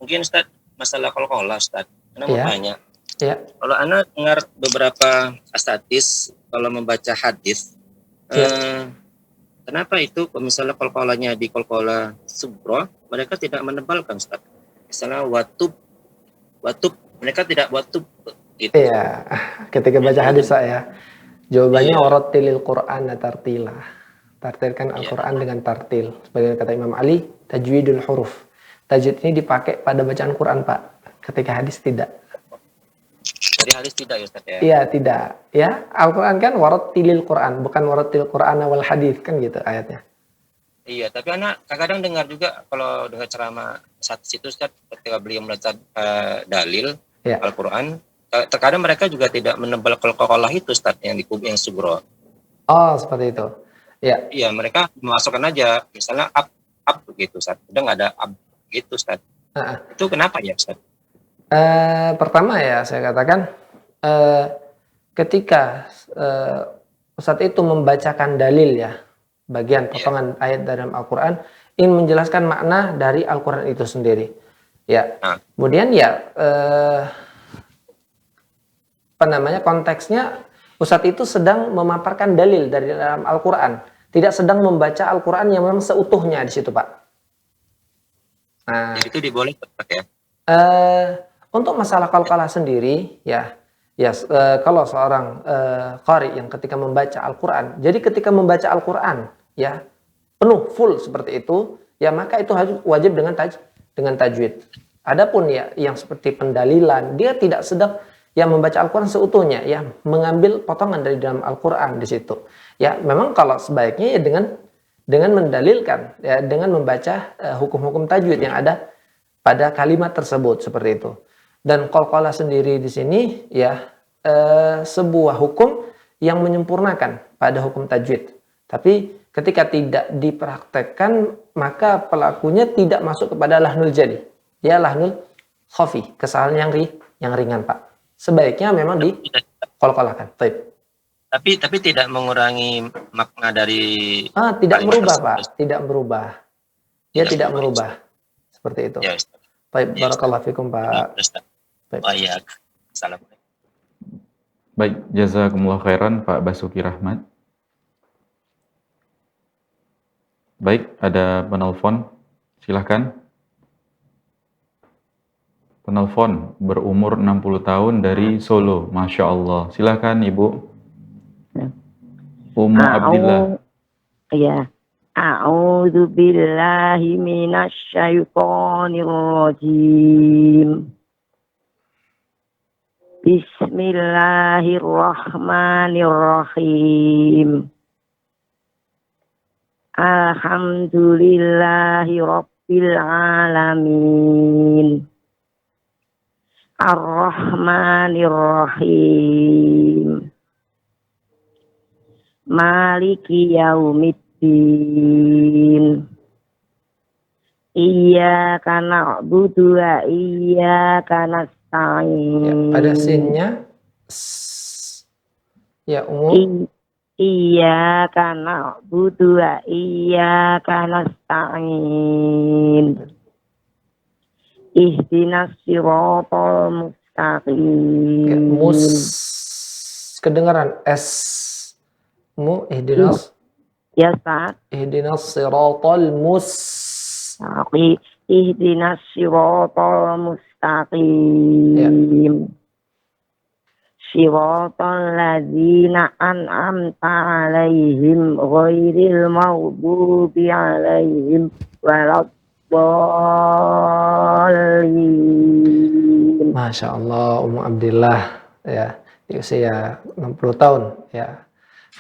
Mungkin Ustaz, masalah qalqalah Ustaz. Ana mau Iya. tanya. Ya. Kalau ana dengar beberapa asatis kalau membaca hadis, kenapa itu kalau misalnya qalqalahnya di qalqalah sughra, mereka tidak menebalkan Ustaz. Misalnya watub, mereka tidak watub gitu. Iya. Ketika baca hadis saya, jawabannya warattilil Qur'ana tartila. Tartilkan Al-Quran dengan tartil. Sebagai kata Imam Ali, tajwidul huruf. Tajwid ini dipakai pada bacaan Quran, Pak. Ketika hadis tidak. Jadi hadis tidak ya Ustaz ya? Iya, tidak. Ya, Al-Quran kan warattilil Quran, bukan warattil Qur'ana wal hadis, kan gitu ayatnya. Iya, tapi anak kadang dengar juga kalau dengar ceramah satu situ Ustaz, ketika beliau membaca dalil Al-Quran, terkadang mereka juga tidak menebal qalqalah itu Ustaz yang di yang sughra. Oh, seperti itu. Ya. Iya, mereka memasukkan aja misalnya up begitu Ustaz. Udah nggak ada up gitu Ustaz. Itu kenapa ya Ustaz? Pertama ya saya katakan ketika Ustadz itu membacakan dalil ya, bagian potongan ayat dalam Al-Quran, ingin menjelaskan makna dari Al-Quran itu sendiri. Ya. Kemudian ya konteksnya Ustadz itu sedang memaparkan dalil dari dalam Al-Quran, tidak sedang membaca Al-Quran yang memang seutuhnya di situ, Pak. Nah, jadi itu dibolehkan ya? Untuk masalah qalqalah sendiri, kalau seorang qari yang ketika membaca Al-Quran, jadi ketika membaca Al-Quran, ya penuh full seperti itu, ya maka itu wajib dengan tajwid. Adapun ya yang seperti pendalilan, dia tidak sedang membaca Al-Quran seutuhnya, ya mengambil potongan dari dalam Al-Quran di situ. Ya memang kalau sebaiknya ya dengan mendalilkan, ya dengan membaca hukum-hukum tajwid yang ada pada kalimat tersebut seperti itu. Dan qalqalah sendiri di sini ya sebuah hukum yang menyempurnakan pada hukum tajwid. Tapi ketika tidak dipraktekkan, maka pelakunya tidak masuk kepada lahnul jali. Ya lahnul khafi, kesalahan yang ringan, Pak. Sebaiknya memang diqalqalahkan. Tapi tidak mengurangi makna dari tidak merubah, Pak. Tidak merubah. Dia tidak merubah. Seperti itu. Ya, baik, barakallahu fikum, Pak. Baik. Assalamualaikum. Baik, jazakumullah khairan Pak Basuki Rahmat. Baik, ada penelpon. Silahkan. Penelpon berumur 60 tahun dari Solo. Masya Allah. Silahkan Ibu. Ummu Abdillah. Ya. A'udzu billahi minasy syaithanir rajim. Bismillahirrahmanirrahim. Alhamdulillahi rabbil alamin. Ar-Rahmanir-Rahim. Maliki yaumiddin. Iyyaka na'budu wa iyyaka nasta'in. Ya, pada sinnya ya umum. Iyyaka na'budu wa iyyaka nasta'in. Ihdinas siratal mustaqim. Ya, kedengaran S ihdinas. Ya, Ustaz. Ihdinas siratal mustaqim. Ihdinas siratal mustaqim. Siratal ladzina an'amta 'alaihim ghairil maghdubi 'alaihim waladdallin. Masya Allah, Ummu Abdillah ya di usia 60 tahun ya.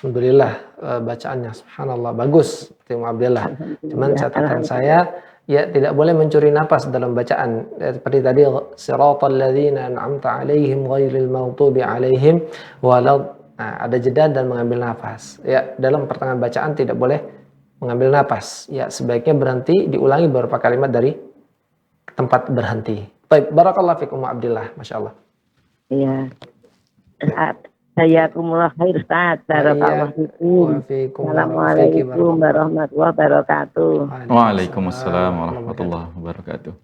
Alhamdulillah bacaannya subhanallah bagus seperti Ummu Abdillah. Cuman catatan saya Ya, tidak boleh mencuri napas dalam bacaan. Seperti tadi, siratal ladzina an'amta 'alaihim ghairil maghdubi 'alaihim walad. Nah, ada jeda dan mengambil nafas. Ya, dalam pertengahan bacaan tidak boleh mengambil nafas. Ya, sebaiknya berhenti, diulangi beberapa kalimat dari tempat berhenti. Baik, barakallahu fikum Abdillah, Masya Allah. Iya. Jazakumullah khair Ustaz. Barakallahu fikum. Assalamualaikum warahmatullahi wabarakatuh. Waalaikumsalam warahmatullahi wabarakatuh.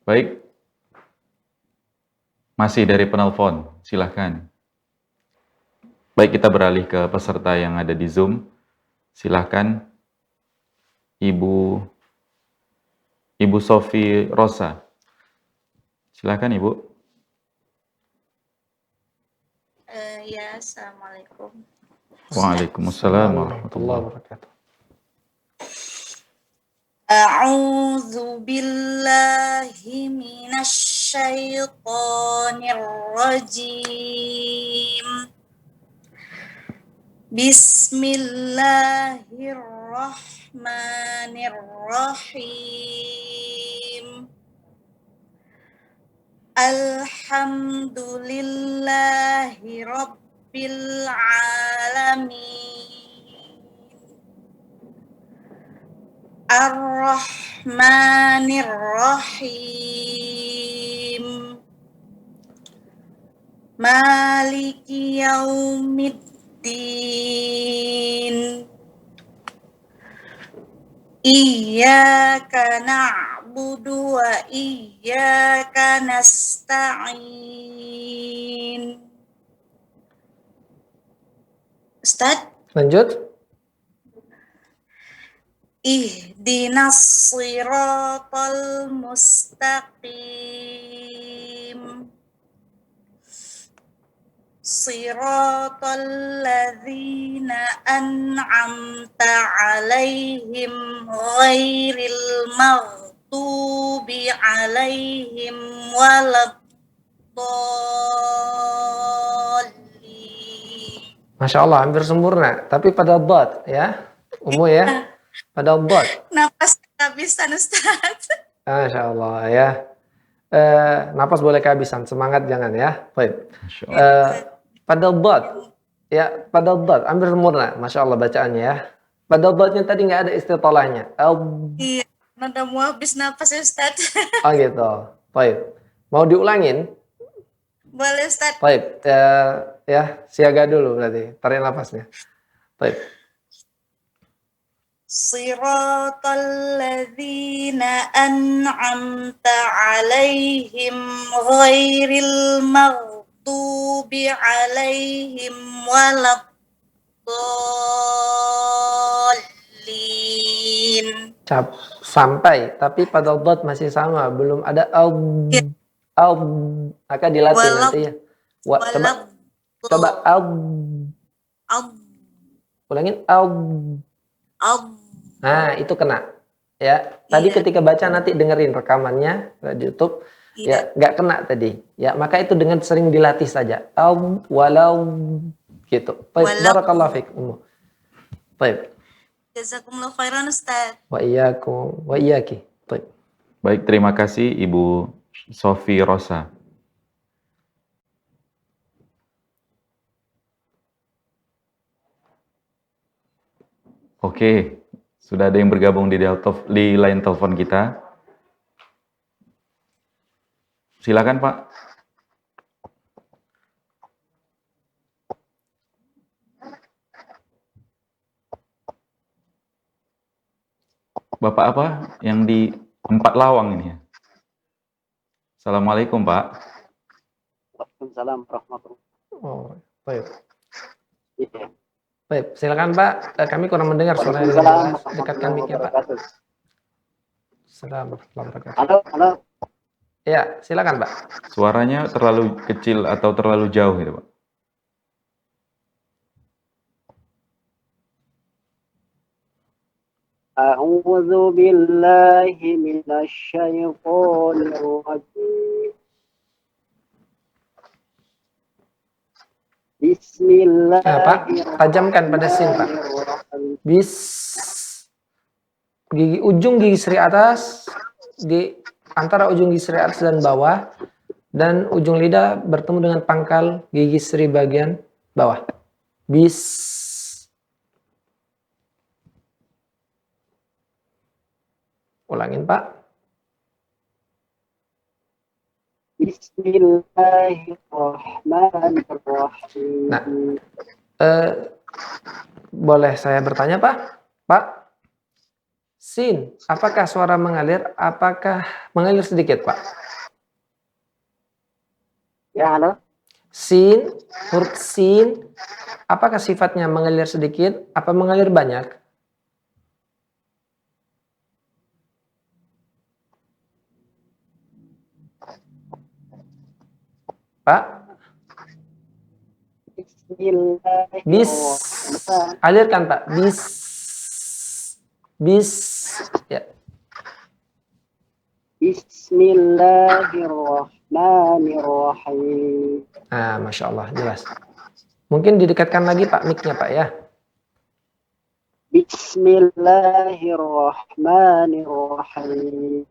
Baik. Masih dari penelpon, silahkan. Baik, kita beralih ke peserta yang ada di Zoom. Silahkan Ibu Sofi Rosa. Silakan Ibu. Ya, assalamualaikum. Waalaikumsalam warahmatullahi wabarakatuh. A'udzu billahi minasy syaithanir rajim. Bismillahirrahmanirrahim. Alhamdulillahi rabbil alamin. Ar-Rahmanir-Rahim. Maliki yaumiddin. Iyyaka na'budu wa iyyaka nasta'in. Ustaz? Lanjut. Ihdinas siratal mustaqim. Siratal ladzina an'amta 'alaihim ghairil maghdubi 'alaihim waladdallin. Masya Allah, hampir sempurna. Tapi pada dot ya, ya. Pada dot. Napas kehabisan Ustaz. Masya Allah ya. Napas boleh kehabisan, semangat jangan ya. Baik. Pada dot, ya pada dot, hampir sempurna, Masya Allah bacaannya ya. Pada dotnya tadi nggak ada istitolahnya. Iya, nada mau habis napas ya Ustaz. Oh gitu. Baik. Mau diulangin? Boleh Ustaz. Baik. Ya, siaga dulu berarti, tarik napasnya. Baik. Siratal ladzina an'amta 'alaihim ghairil maghdubi 'alaihim waladdallin. Sampai, tapi pada dot masih sama, belum ada maka dilatih nanti ya. Coba ulangin Nah, itu kena. Ya, tadi ketika baca nanti dengerin rekamannya di YouTube. Ya, nggak kena tadi. Ya, maka itu dengan sering dilatih saja. Walau gitu. Baik, barakallahu fikum. Baik. Jazakumullah khairan Ustaz. Wa iyyakum wa iyyaki. Baik. Baik, terima kasih Ibu Sofi Rosa. Oke, sudah ada yang bergabung di line telepon kita. Silakan Pak. Bapak apa yang di Empat Lawang ini ya? Assalamualaikum Pak. Waalaikumsalam warahmatullahi wabarakatuh. Oh, baik. Baik, silakan Pak. Kami kurang mendengar suara yang dekatkan mic-nya Pak. Assalamualaikum. Halo. Ya, silakan Pak. Suaranya terlalu kecil atau terlalu jauh gitu Pak? A'udzu billahi minasy syaithanir rajim. Bismillah. Pak, tajamkan pada sin, Pak. Bis. Ujung gigi seri atas, di antara ujung gigi seri atas dan bawah, dan ujung lidah bertemu dengan pangkal gigi seri bagian bawah. Bis. Ulangin, Pak. Bismillahirrahmanirrahim. Nah, boleh saya bertanya, Pak? Pak, sin, apakah suara mengalir? Apakah mengalir sedikit, Pak? Ya, halo. Sin, huruf sin, apakah sifatnya mengalir sedikit? Apa mengalir banyak? Pak? Bis. Alirkan, Pak. Bis. Bis. Ya. Bismillahirrahmanirrahim. Nah, Masya Allah, jelas. Mungkin didekatkan lagi, Pak, mic-nya, Pak, ya. Bismillahirrahmanirrahim.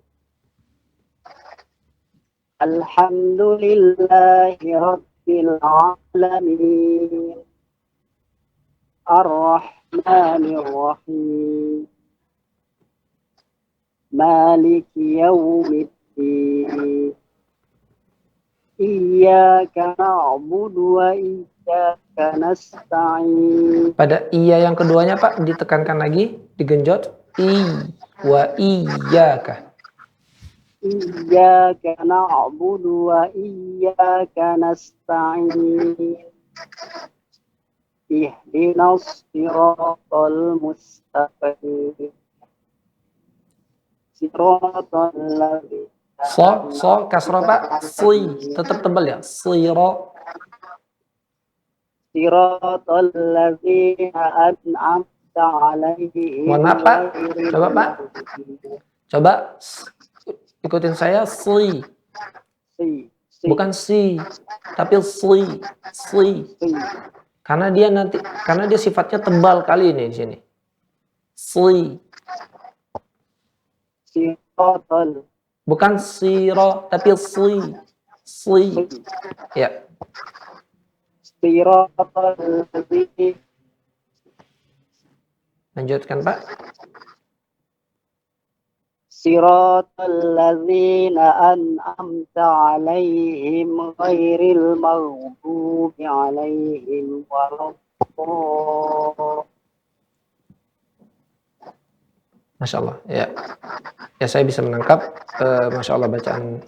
Alhamdulillahi Rabbil Alamin. Ar-Rahmanir-Rahim. Maliki Yawmiddin. Iyyaka na'budu wa iyyaka nasta'in. Pada iya yang keduanya, Pak, ditekankan lagi, digenjot. Wa iyyaka. Iyyaka na'budu wa iyyaka nasta'in. Ihdinas siratal mustaqim. Siratal ladzina. So, kasroh, Pak. Si, tetap tebal ya. Siratal ladzina an'amta 'alaihim. Mohon maaf, Pak. Coba, Pak. Coba ikutin saya. Si. Bukan si, tapi si. Karena dia sifatnya tebal kali ini di sini. Si. Siratal. Bukan siro, tapi si. Ya. Siratal ladzina. Lanjutkan, Pak. Siratal ladzina an'amta 'alaihim ghairil maghdubi 'alaihim waladdallin. Masya Allah, ya. Ya, saya bisa menangkap. Masya Allah bacaan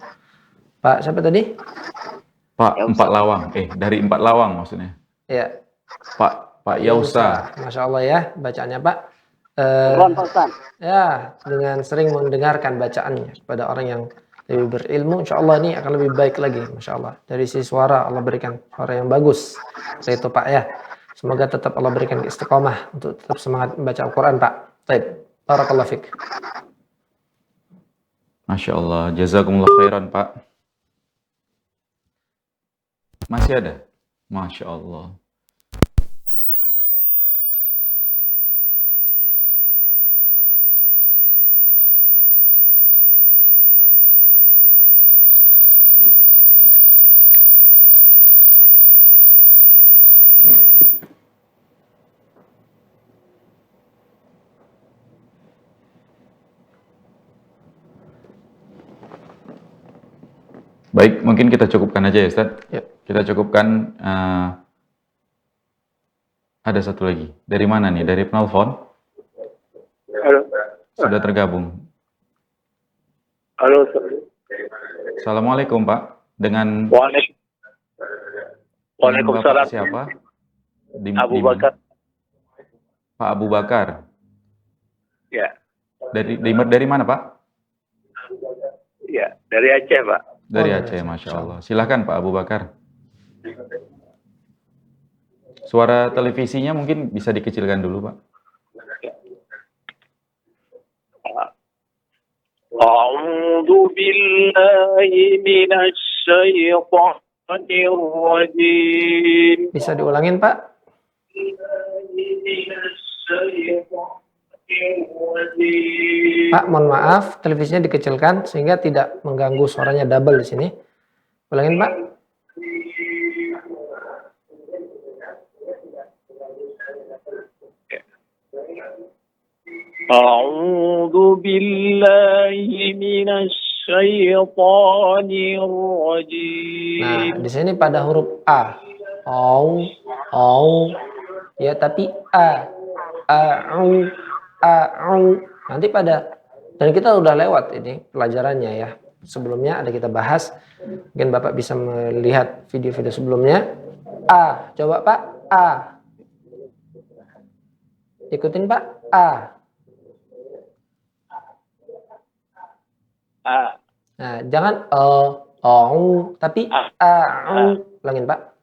Pak siapa tadi? Pak Empat Lawang. Dari Empat Lawang maksudnya. Ya. Pak Yausa. Masya Allah ya bacaannya, Pak. Ya, dengan sering mendengarkan bacaannya kepada orang yang lebih berilmu, insya Allah ini akan lebih baik lagi, Masya Allah. Dari sisi suara, Allah berikan suara yang bagus. Seperti itu, Pak ya. Semoga tetap Allah berikan istiqomah untuk tetap semangat membaca Al-Quran, Pak. Baik, barakallahu fiik. Masya Allah, jazakumullah khairan, Pak. Masih ada? Masya Allah. Baik, mungkin kita cukupkan aja ya, Ustaz. Ya. Kita cukupkan. Ada satu lagi. Dari mana nih? Dari penelpon? Halo. Sudah tergabung. Halo. Assalamualaikum, Pak. Dengan Waalaikumsalam. Siapa? Abu Bakar. Pak Abu Bakar. Ya. Dari mana, Pak? Ya, dari Aceh, Pak. Dari Aceh, Masya Allah. Silakan Pak Abu Bakar. Suara televisinya mungkin bisa dikecilkan dulu, Pak. A'udzu billahi minasy syaithanir الرجيم Bisa diulangin, Pak? Pak, mohon maaf, televisinya dikecilkan sehingga tidak mengganggu suaranya double di sini. Ulangin, Pak. أعوذ بالله من الشيطان الرجيم. Nah, di sini pada huruf A. Au, ya, tapi A. Au, au. Nanti pada, dan kita udah lewat ini pelajarannya ya. Sebelumnya ada kita bahas. Mungkin Bapak bisa melihat video-video sebelumnya. A, coba Pak, A. Ikutin Pak, A. A. Nah, jangan tapi au. Ulangin Pak.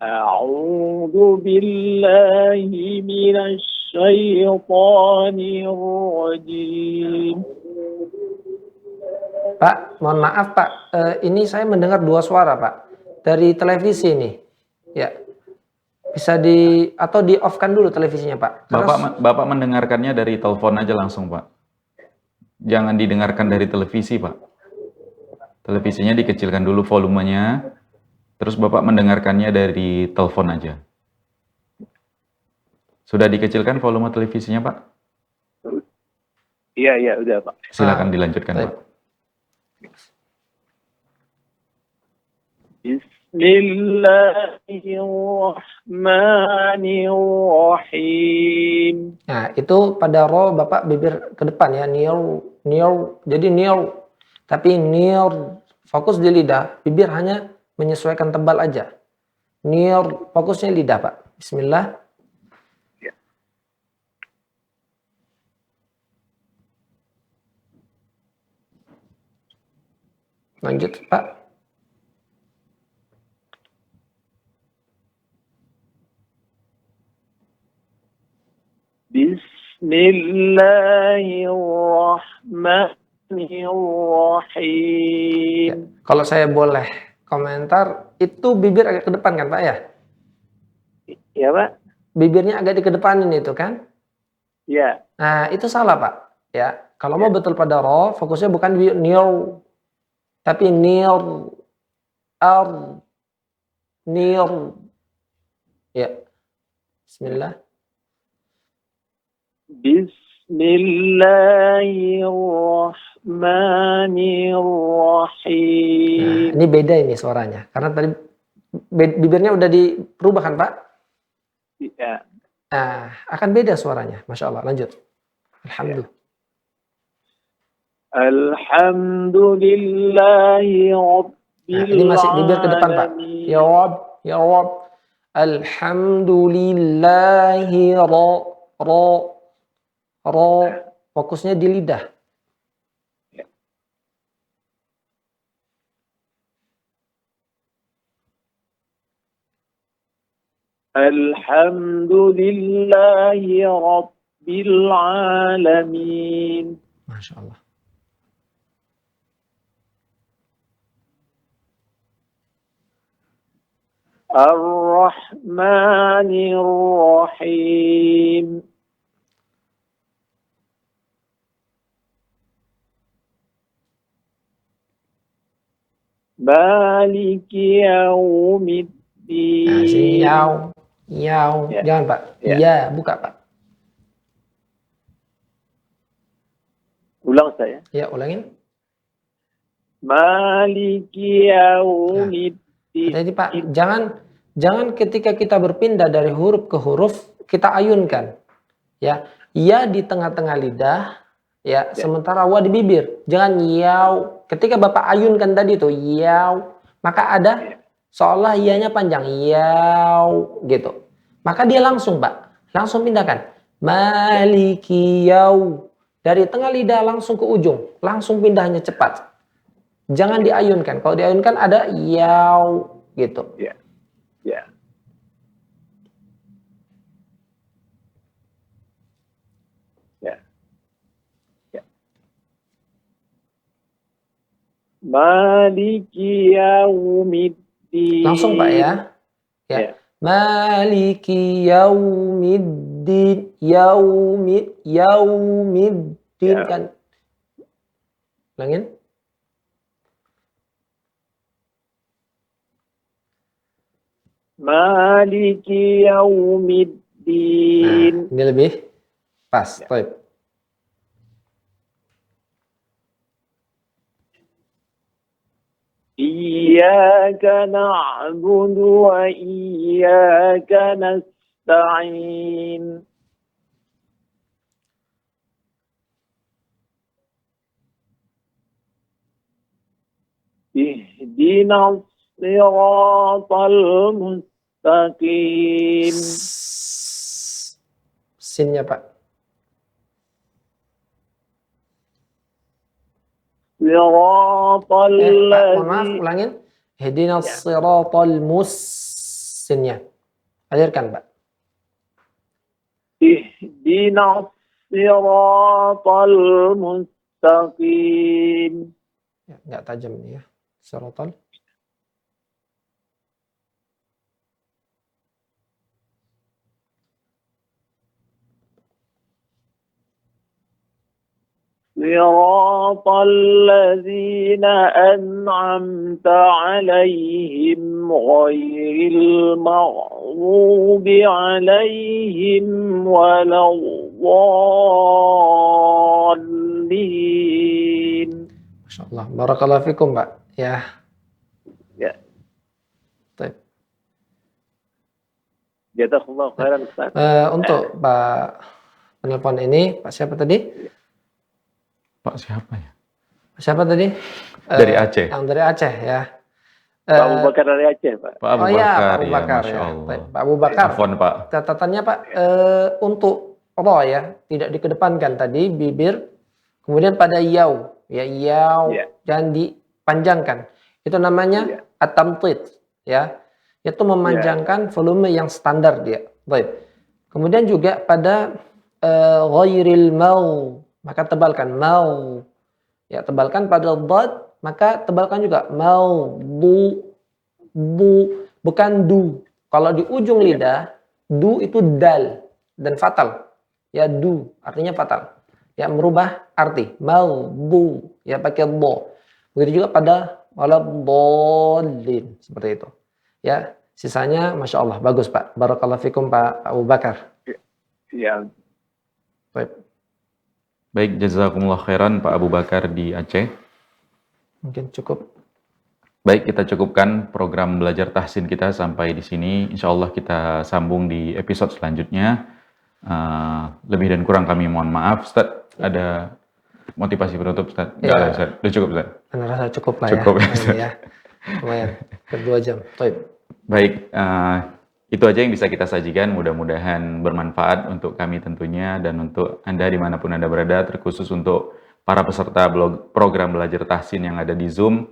أعوذ بالله من الشيطان الرجيم. Pak, mohon maaf Pak, ini saya mendengar dua suara Pak dari televisi ini. Ya, bisa atau di off kan dulu televisinya Pak. Bapak mendengarkannya dari telepon aja langsung Pak. Jangan didengarkan dari televisi Pak. Televisinya dikecilkan dulu volumenya. Terus Bapak mendengarkannya dari telepon aja. Sudah dikecilkan volume televisinya, Pak? Iya, udah, Pak. Silakan dilanjutkan, Pak. Bismillahirrahmanirrahim. Nah, itu pada ro Bapak bibir ke depan ya, niu. Jadi niu. Tapi niu fokus di lidah, bibir hanya menyesuaikan tebal aja. Niur, fokusnya lidah Pak. Bismillah. Ya. Lanjut Pak. Bismillahirrahmanirrahim. Ya, kalau saya boleh komentar, itu bibir agak ke depan kan Pak ya? Iya Pak. Bibirnya agak dikedepanin itu kan? Iya. Nah itu salah Pak. Ya, kalau mau betul pada ro, fokusnya bukan di niu, tapi niu, niu. Ya, Bismillah. Bismillahirrahmanirrahim. Nah, ini beda ini suaranya. Karena tadi bibirnya udah diperubah kan Pak? Iya. Nah, akan beda suaranya. Masya Allah. Lanjut. Alhamdulillah. Alhamdulillahi Rabbil Nah, ini masih bibir ke depan Pak. Ya Rabb, ya Rabb. Alhamdulillahi ro. Fokusnya di lidah. Alhamdulillahi Rabbil Alamin. Masya Allah. Ar-Rahmanir-Rahim. Maliki Yaumiddin. Nah, sini yau. Ya. Jangan Pak. Iya, buka Pak. Ulang saya. Ya, ulangin. Maliki Yaumiddin. Jadi Pak, jangan ketika kita berpindah dari huruf ke huruf kita ayunkan. Ya, ya di tengah-tengah lidah, ya, sementara wa di bibir. Jangan yau. Ketika Bapak ayunkan tadi tuh yau, maka ada seolah ianya panjang yau gitu. Maka dia langsung Pak, langsung pindahkan. Maliki yau. Dari tengah lidah langsung ke ujung, langsung pindahnya cepat. Jangan diayunkan. Kalau diayunkan ada yau gitu. Ya. Ya. Ya. Maliki yaumiddin. Langsung Pak ya. Ya. Maliki yaumiddin. Yaumiddin kan. Ulangin. Maliki yaumiddin. Nah, ini lebih pas. Baik. Iyyaka na'budu wa iyyaka nasta'in. Ihdinas siratal mustaqim. Sinnya Pak. Siratal Pak, maaf, ulangin. Ihdinas siratal sinnya. Alirkan Pak. Ihdinas siratal mustaqim. Ya, nggak tajam nih ya. Siratal. صراط الذين أنعمت عليهم غير المغضوب عليهم ولا الضالين. Masya Allah. Barakallahu fikum Pak. Ya. Ya. Baik. Jazakallahu khairan Ustaz. Untuk Pak penelpon ini, Pak siapa tadi? Pak siapa ya? Siapa tadi? Dari Aceh. Yang dari Aceh ya. Pak Abu Bakar dari Aceh, Pak. Pak Abu Oh ya, Bakar, Pak Abu Bakar Masya ya. Allah. Baik, Pak Abu Bakar. Afwan, Pak. Catatannya Pak, untuk ro ya, tidak dikedepankan tadi bibir, kemudian pada yau, ya yau, jangan dipanjangkan. Itu namanya at-tamtid, ya. Itu memanjangkan volume yang standar dia. Baik. Kemudian juga pada ghairil mau, maka tebalkan mau. Ya, tebalkan pada dhad, maka tebalkan juga mau, bu, bukan du. Kalau di ujung lidah, du itu dal dan fatal. Ya, du artinya fatal. Ya, merubah arti. Mau, bu, ya pakai bo. Begitu juga pada waladhdallin, seperti itu. Ya, sisanya Masya Allah, bagus Pak. Barakallahu fikum Pak Abu Bakar. Ya. Baik. Baik, jazakumullah khairan Pak Abu Bakar di Aceh. Mungkin cukup. Baik, kita cukupkan program belajar tahsin kita sampai di sini. Insya Allah kita sambung di episode selanjutnya. Lebih dan kurang kami mohon maaf. Ustaz, ada motivasi penutup Ustaz? Enggak ada Ustaz? Udah cukup Ustaz? Anda rasa cukup lah cukup, ya. Ustaz. Ya. Lumayan, per 2 jam. Baik, itu aja yang bisa kita sajikan, mudah-mudahan bermanfaat untuk kami tentunya dan untuk Anda dimanapun Anda berada, terkhusus untuk para peserta program belajar tahsin yang ada di Zoom.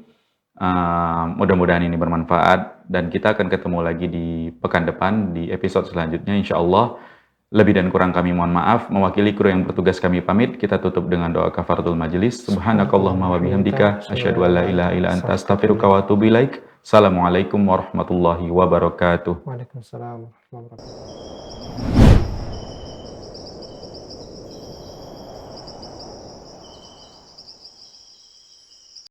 Mudah-mudahan ini bermanfaat dan kita akan ketemu lagi di pekan depan di episode selanjutnya insya Allah. Lebih dan kurang kami mohon maaf. Mewakili kru yang bertugas kami pamit. Kita tutup dengan doa kafaratul majelis. Subhanakallahumma wa bihamdika asyhadu an la ilaha illa anta astaghfiruka wa atubu ilaik. Assalamualaikum warahmatullahi wabarakatuh. Waalaikumsalam warahmatullahi wabarakatuh.